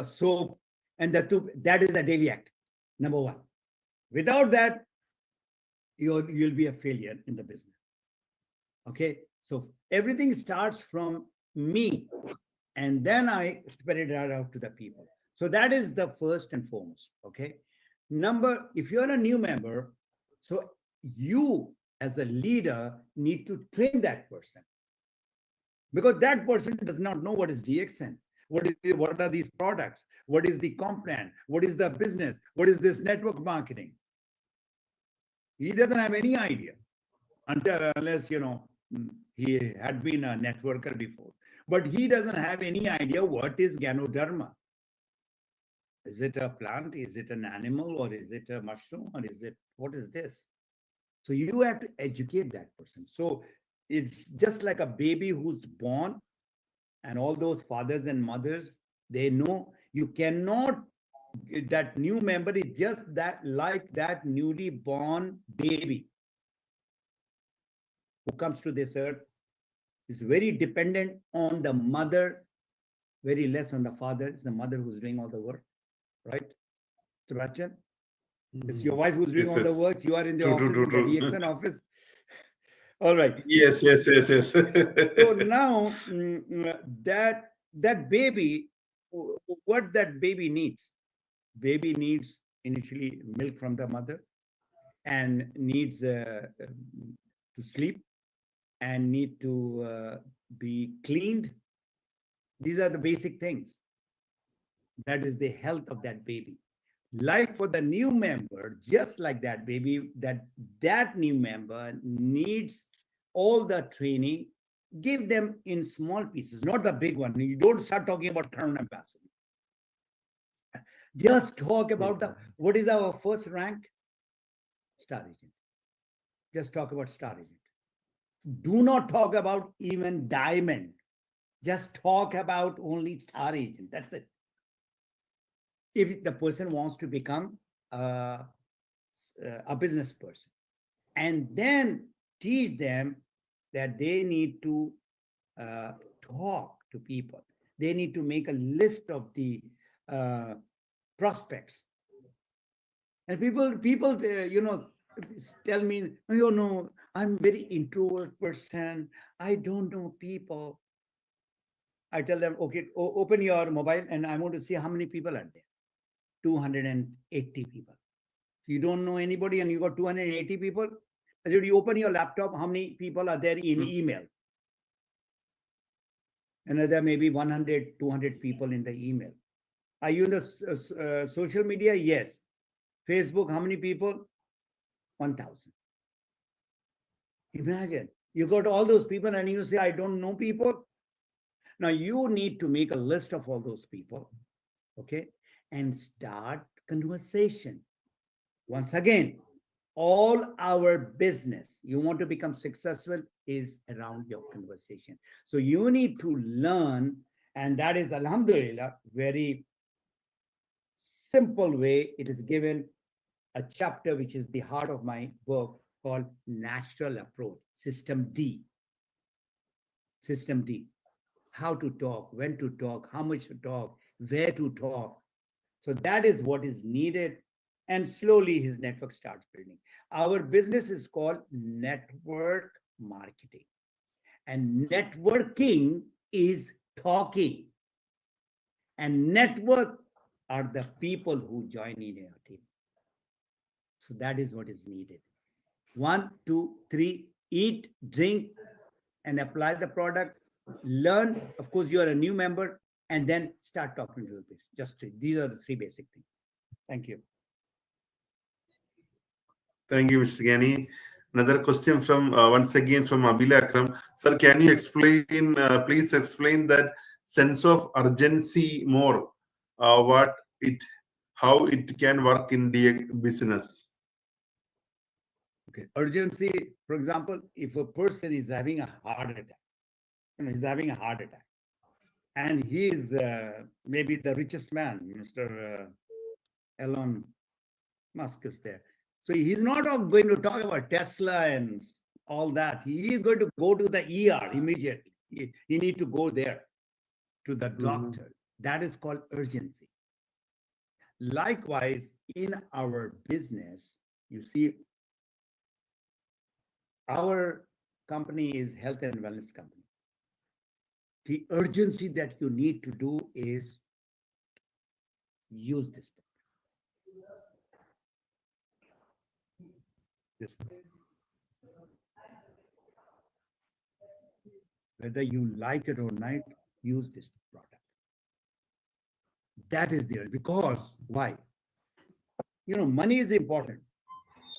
soap and the tube. That is a daily act, number one. Without that, you'll be a failure in the business. Okay, so everything starts from me, and then I spread it out to the people. So that is the first and foremost. Okay, if you're a new member, so you as a leader need to train that person, because that person does not know what is DXN, what are these products, what is the comp plan, what is the business, what is this network marketing. He doesn't have any idea unless he had been a networker before, but he doesn't have any idea what is Ganoderma. Is it a plant? Is it an animal? Or is it a mushroom? Or what is this? So you have to educate that person. So it's just like a baby who's born, and all those fathers and mothers, they know you cannot, that new member is just that, like that newly born baby who comes to this earth, is very dependent on the mother, very less on the father. It's the mother who's doing all the work, right? Sebastian? It's your wife who's doing all the work. You are in the office, in the DXN office. All right. Yes. So now that baby, what that baby needs? Baby needs initially milk from the mother, and needs to sleep, and need to be cleaned. These are the basic things. That is the health of that baby. Like for the new member, just like that baby, that new member needs all the training. Give them in small pieces, not the big one. You don't start talking about Crown Ambassador. Just talk about what is our first rank? Star Agent. Just talk about Star Agent. Do not talk about even Diamond. Just talk about only Star Agent. That's it. If the person wants to become a business person, and then teach them that they need to talk to people. They need to make a list of the prospects. And people tell me, I'm very introvert person. I don't know people. I tell them, okay, open your mobile and I want to see how many people are there. 280 people. You don't know anybody and you got 280 people. As you open your laptop, how many people are there in email? Another maybe 100, 200 people in the email. Are you in the social media? Yes. Facebook, how many people? 1,000. Imagine, you got all those people and you say, I don't know people. Now you need to make a list of all those people, okay, and start conversation. Once again, all our business, you want to become successful, is around your conversation. So you need to learn, and that is, alhamdulillah, very simple way. It is given a chapter which is the heart of my book called Natural Approach, System D. System D. How to talk, when to talk, how much to talk, where to talk. So that is what is needed. And slowly his network starts building. Our business is called network marketing. And networking is talking. And network are the people who join in your team. So that is what is needed. 1, 2, 3, eat, drink, and apply the product. Learn, of course, you are a new member, and then start talking to the people. Just these are the 3 basic things. Thank you. Thank you, Mr. Gani. Another question from once again from Abila Akram. Sir, can you explain, please explain that sense of urgency more, how it can work in the business? Okay. Urgency, for example, if a person is having a heart attack, he's having a heart attack, and he is maybe the richest man, Mr. Elon Musk is there. So he's not going to talk about Tesla and all that. He is going to go to the ER immediately. He need to go there to the doctor. That is called urgency. Likewise, in our business, you see, our company is health and wellness company. The urgency that you need to do is use this. Whether you like it or not, use this product. That is there. Because why? Money is important,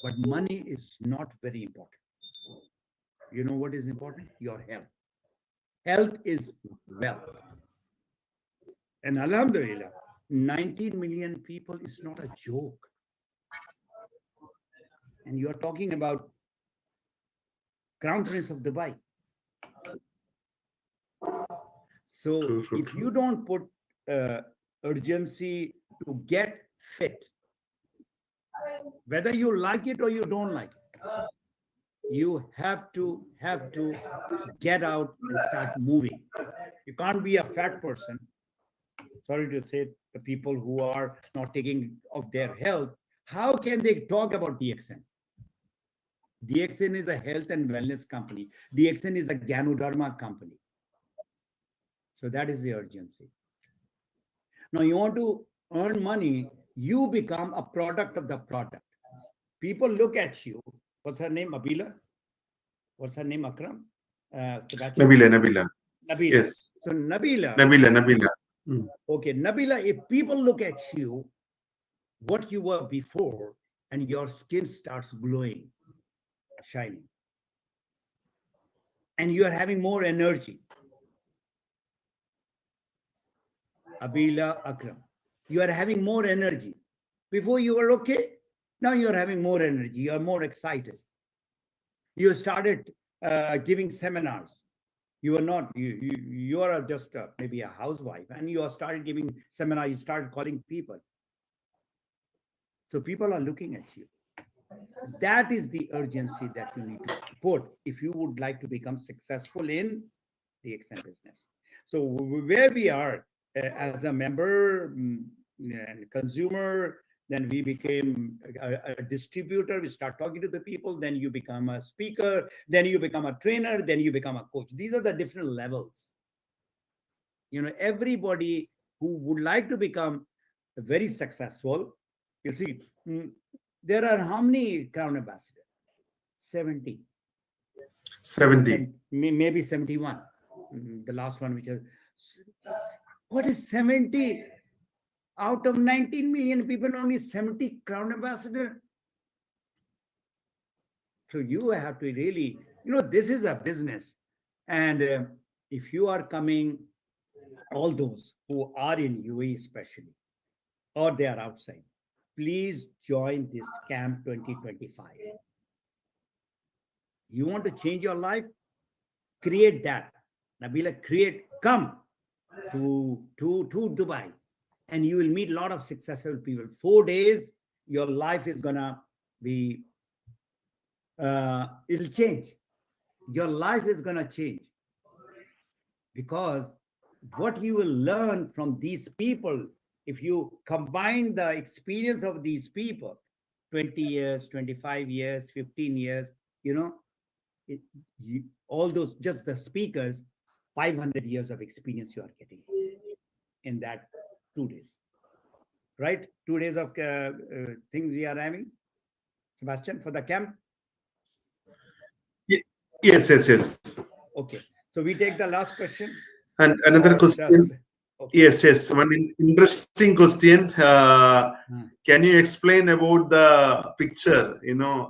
but money is not very important. You know what is important? Your health. Health is wealth. And alhamdulillah, 19 million people is not a joke. And you are talking about Crown Prince of Dubai. So if you don't put urgency to get fit, whether you like it or you don't like it, you have to get out and start moving. You can't be a fat person. Sorry to say, the people who are not taking of their health, how can they talk about DXN? DXN is a health and wellness company. DXN is a Ganoderma company. So that is the urgency. Now you want to earn money, you become a product of the product. People look at you. What's her name? Abila? What's her name? Akram? Nabila. Yes. So Nabila. Okay, Nabila, if people look at you, what you were before, and your skin starts glowing, shining, and you are having more energy. Abila Akram, you are having more energy. Before you were okay, now you are having more energy. You are more excited. You started giving seminars. You are not, you are just maybe a housewife, and you are started giving seminars. You started calling people. So people are looking at you. That is the urgency that you need to put if you would like to become successful in the DXN business. So where we are as a member and consumer, then we became a distributor. We start talking to the people. Then you become a speaker. Then you become a trainer. Then you become a coach. These are the different levels. Everybody who would like to become very successful. You see, there are how many crown ambassadors? 70. 70. Maybe 71. The last one, which is what is 70 out of 19 million people? Only 70 crown ambassador. So you have to really, this is a business, and if you are coming, all those who are in UAE especially, or they are outside, please join this camp 2025. You want to change your life? Create that. Nabila, come to Dubai, and you will meet a lot of successful people. 4 days, your life is gonna be, it'll change. Your life is gonna change, because what you will learn from these people, if you combine the experience of these people, 20 years, 25 years, 15 years, all those, just the speakers, 500 years of experience you are getting in that 2 days, right? 2 days of things we are having, Sebastian, for the camp. Yes, yes, yes. Okay, so we take the last question. And another question. Okay. Yes. One interesting question. Can you explain about the picture,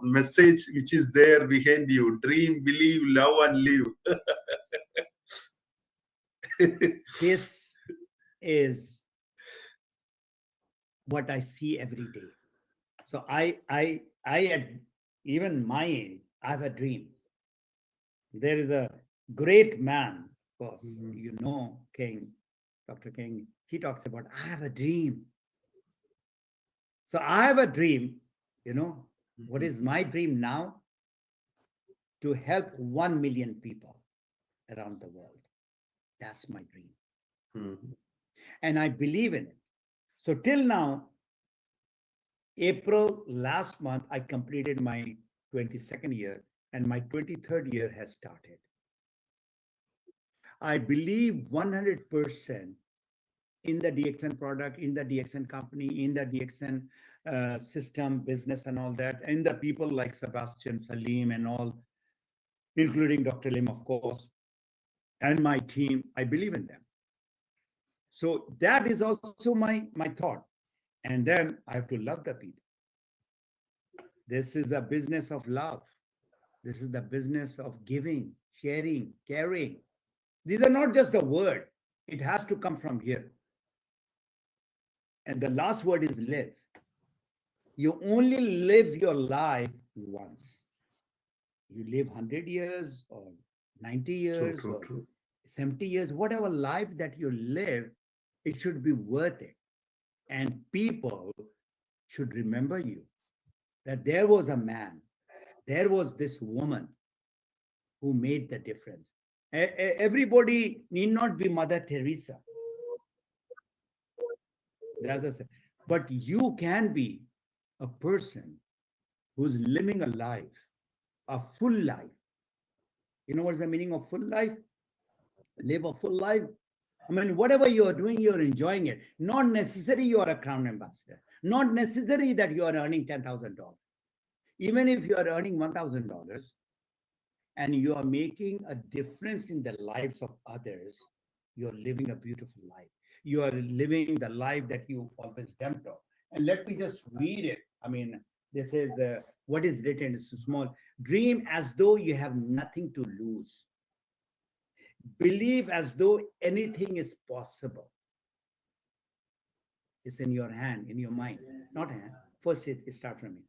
message which is there behind you? Dream, believe, love, and live. This is what I see every day. So I at even my age, I have a dream. There is a great man, of course, King, Dr. King, he talks about, I have a dream. So I have a dream, what is my dream now? To help 1 million people around the world. That's my dream. And I believe in it. So till now, April last month, I completed my 22nd year, and my 23rd year has started. I believe 100% in the DXN product, in the DXN company, in the DXN system, business, and all that, and the people like Sebastian, Salim, and all, including Dr. Lim, of course, and my team. I believe in them. So that is also my thought. And then I have to love the people. This is a business of love. This is the business of giving, sharing, caring. These are not just a word. It has to come from here. And the last word is live. You only live your life once. You live 100 years or 90 years True. 70 years, whatever life that you live, it should be worth it. And people should remember you, that there was a man, there was this woman who made the difference. Everybody need not be Mother Teresa. But you can be a person who's living a life, a full life. You know what's the meaning of full life? Live a full life. I mean, whatever you are doing, you're enjoying it. Not necessarily you are a crown ambassador. Not necessarily that you are earning $10,000. Even if you are earning $1,000 and you are making a difference in the lives of others, you're living a beautiful life. You are living the life that you always dreamt of. And let me just read it. I mean, this is what is written. It's small. Dream as though you have nothing to lose. Believe as though anything is possible. It's in your hand, in your mind, not hand. First, it starts from it.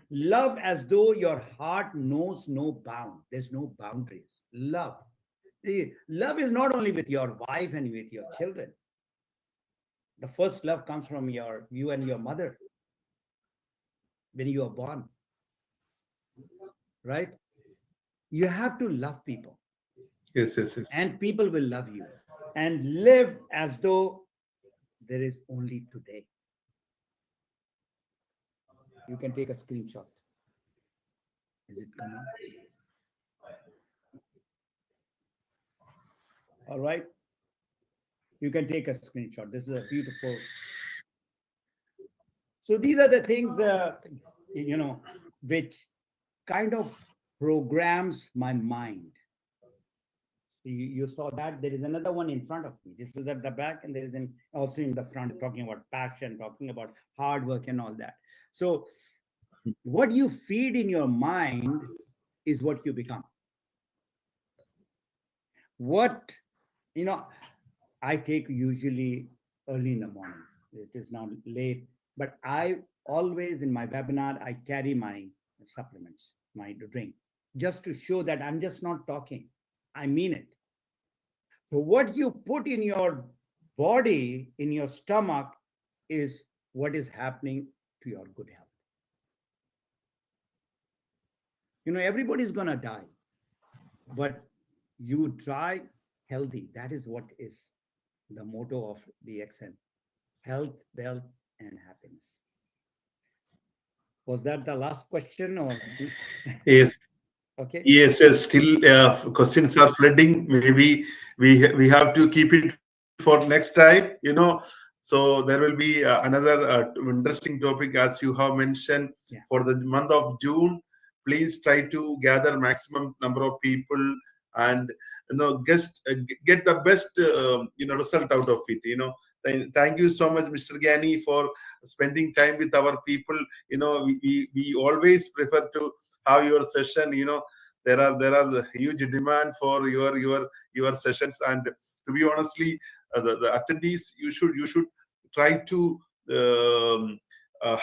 Love as though your heart knows no bound. There's no boundaries. Love. Love is not only with your wife and with your children. The first love comes from you and your mother when you are born. Right? You have to love people. Yes. And people will love you. And live as though there is only today. You can take a screenshot. Is it coming? All right. You can take a screenshot. This is a beautiful. So these are the things, which kind of programs my mind. You saw that there is another one in front of me. This is at the back, and there is also in the front, talking about passion, talking about hard work and all that. So what you feed in your mind is what you become. What, I take usually early in the morning. It is now late, but I always, in my webinar, I carry my supplements, my drink, just to show that I'm just not talking. I mean it. So what you put in your body, in your stomach, is what is happening to your good health. Everybody's gonna die, but you die healthy. That is what is the motto of DXN: health, wealth, and happiness. Was that the last question, or? Yes. Okay. Yes, yes. Still, questions are flooding. Maybe we have to keep it for next time. So there will be another interesting topic, as you have mentioned, Yeah. for the month of June. Please try to gather maximum number of people and get the best result out of it. Thank you so much, Mr. Gani, for spending time with our people. We always prefer to have your session. There are the huge demand for your sessions, and to be honestly, the attendees, you should try to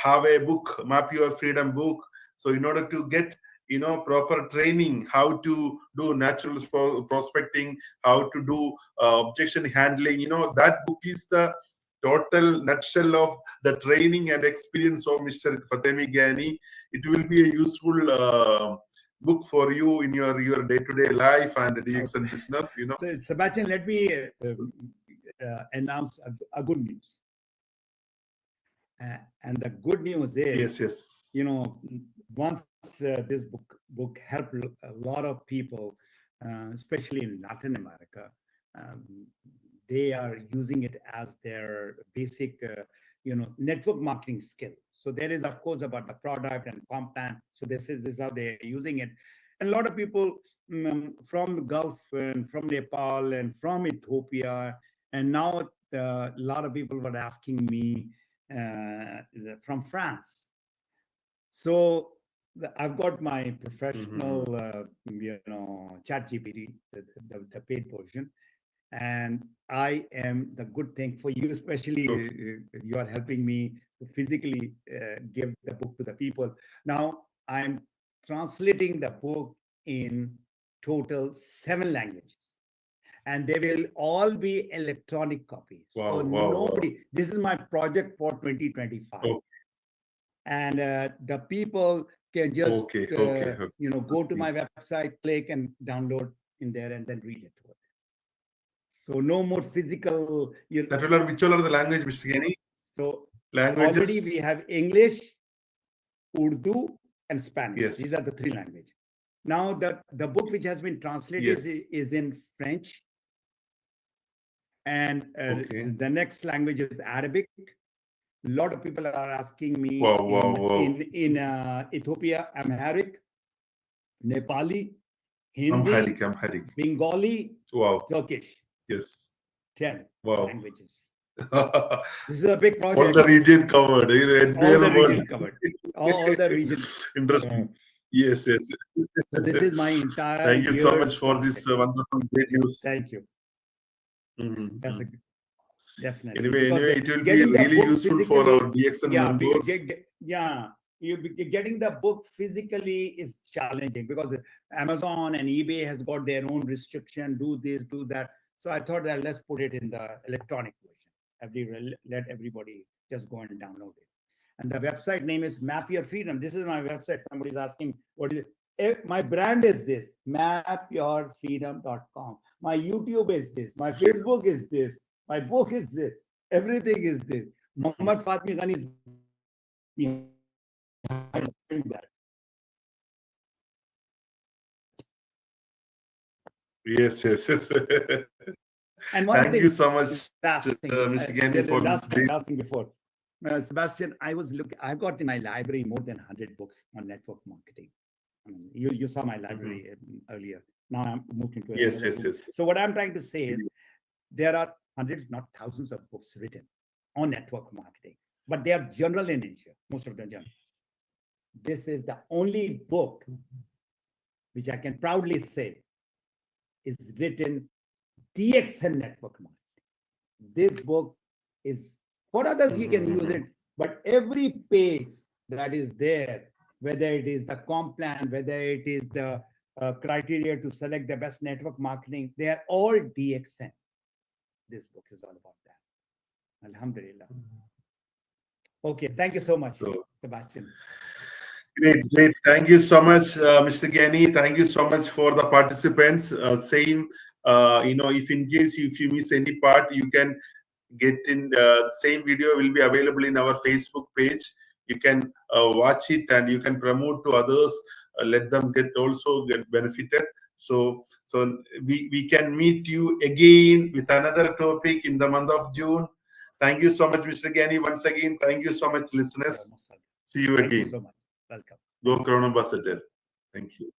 have a book, Map Your Freedom book. So in order to get proper training, how to do natural prospecting, how to do objection handling, that book is the total nutshell of the training and experience of Mr. Fatemi Gani. It will be a useful book for you in your day-to-day life and DXN business. So, Sebastian, let me announce a good news. And the good news is, Yes. once this book helped a lot of people, especially in Latin America, they are using it as their basic, network marketing skill. So there is, of course, about the product and pump plan. So this is how they're using it. And a lot of people from the Gulf and from Nepal and from Ethiopia, and now a lot of people were asking me from France. So I've got my professional, ChatGPT, the paid version, and I am the good thing for you, especially you are helping me to physically give the book to the people. Now I'm translating the book in total 7 languages, and they will all be electronic copies. Wow, So nobody. This is my project for 2025. Okay. And the people can just Okay. go to my website, click and download in there, and then read it. So no more physical. Which all are the language, Mr. Gani? So Languages. already we have English, Urdu, and Spanish. Yes. These are the 3 languages. Now the book which has been translated is in French, and the next language is Arabic. A lot of people are asking me in Ethiopia, Amharic, Nepali, Hindi, Amharic. Bengali, Turkish. Yes. 10 Wow. languages. This is a big project. All the region covered. All the regions. Interesting. Yes. So this is my entire. Thank you so much for this wonderful great news. Thank you. Mm-hmm. That's definitely. Anyway, it will be really useful for our DXN members. Getting the book physically is challenging because Amazon and eBay has got their own restriction. Do this, do that. So I thought that let's put it in the electronic version. Let everybody just go and download it. And the website name is Map Your Freedom. This is my website. Somebody's asking, what is it? My brand is this, mapyourfreedom.com. My YouTube is this. My Facebook is this. My book is this. Everything is this. Muhammad Fatemi Gani is behind that. Yes. And thank you so much, Mr. Gani, for this. Last thing before. Sebastian, I've got in my library more than 100 books on network marketing. I mean, you saw my library earlier. Now I'm moved into Yes, another yes, room. yes. So what I'm trying to say is there are hundreds, not thousands of books written on network marketing, but they are general in nature, most of them general. This is the only book which I can proudly say is written DXN network marketing. This book is, for others, you can use it, but every page that is there, whether it is the comp plan, whether it is the criteria to select the best network marketing, they are all DXN. This book is all about that. Alhamdulillah. Okay, thank you so much, So Sebastian. great, great. Thank you so much, Mr. Gani. Thank you so much for the participants. Same, if in case if you miss any part, you can get in. Same video will be available in our Facebook page. You can watch it and you can promote to others. Let them also get benefited. So we can meet you again with another topic in the month of June. Thank you so much, Mr. Gani. Once again, thank you so much, listeners. See you Thank you again. so much. Welcome. Go Crown Ambassador. Thank you.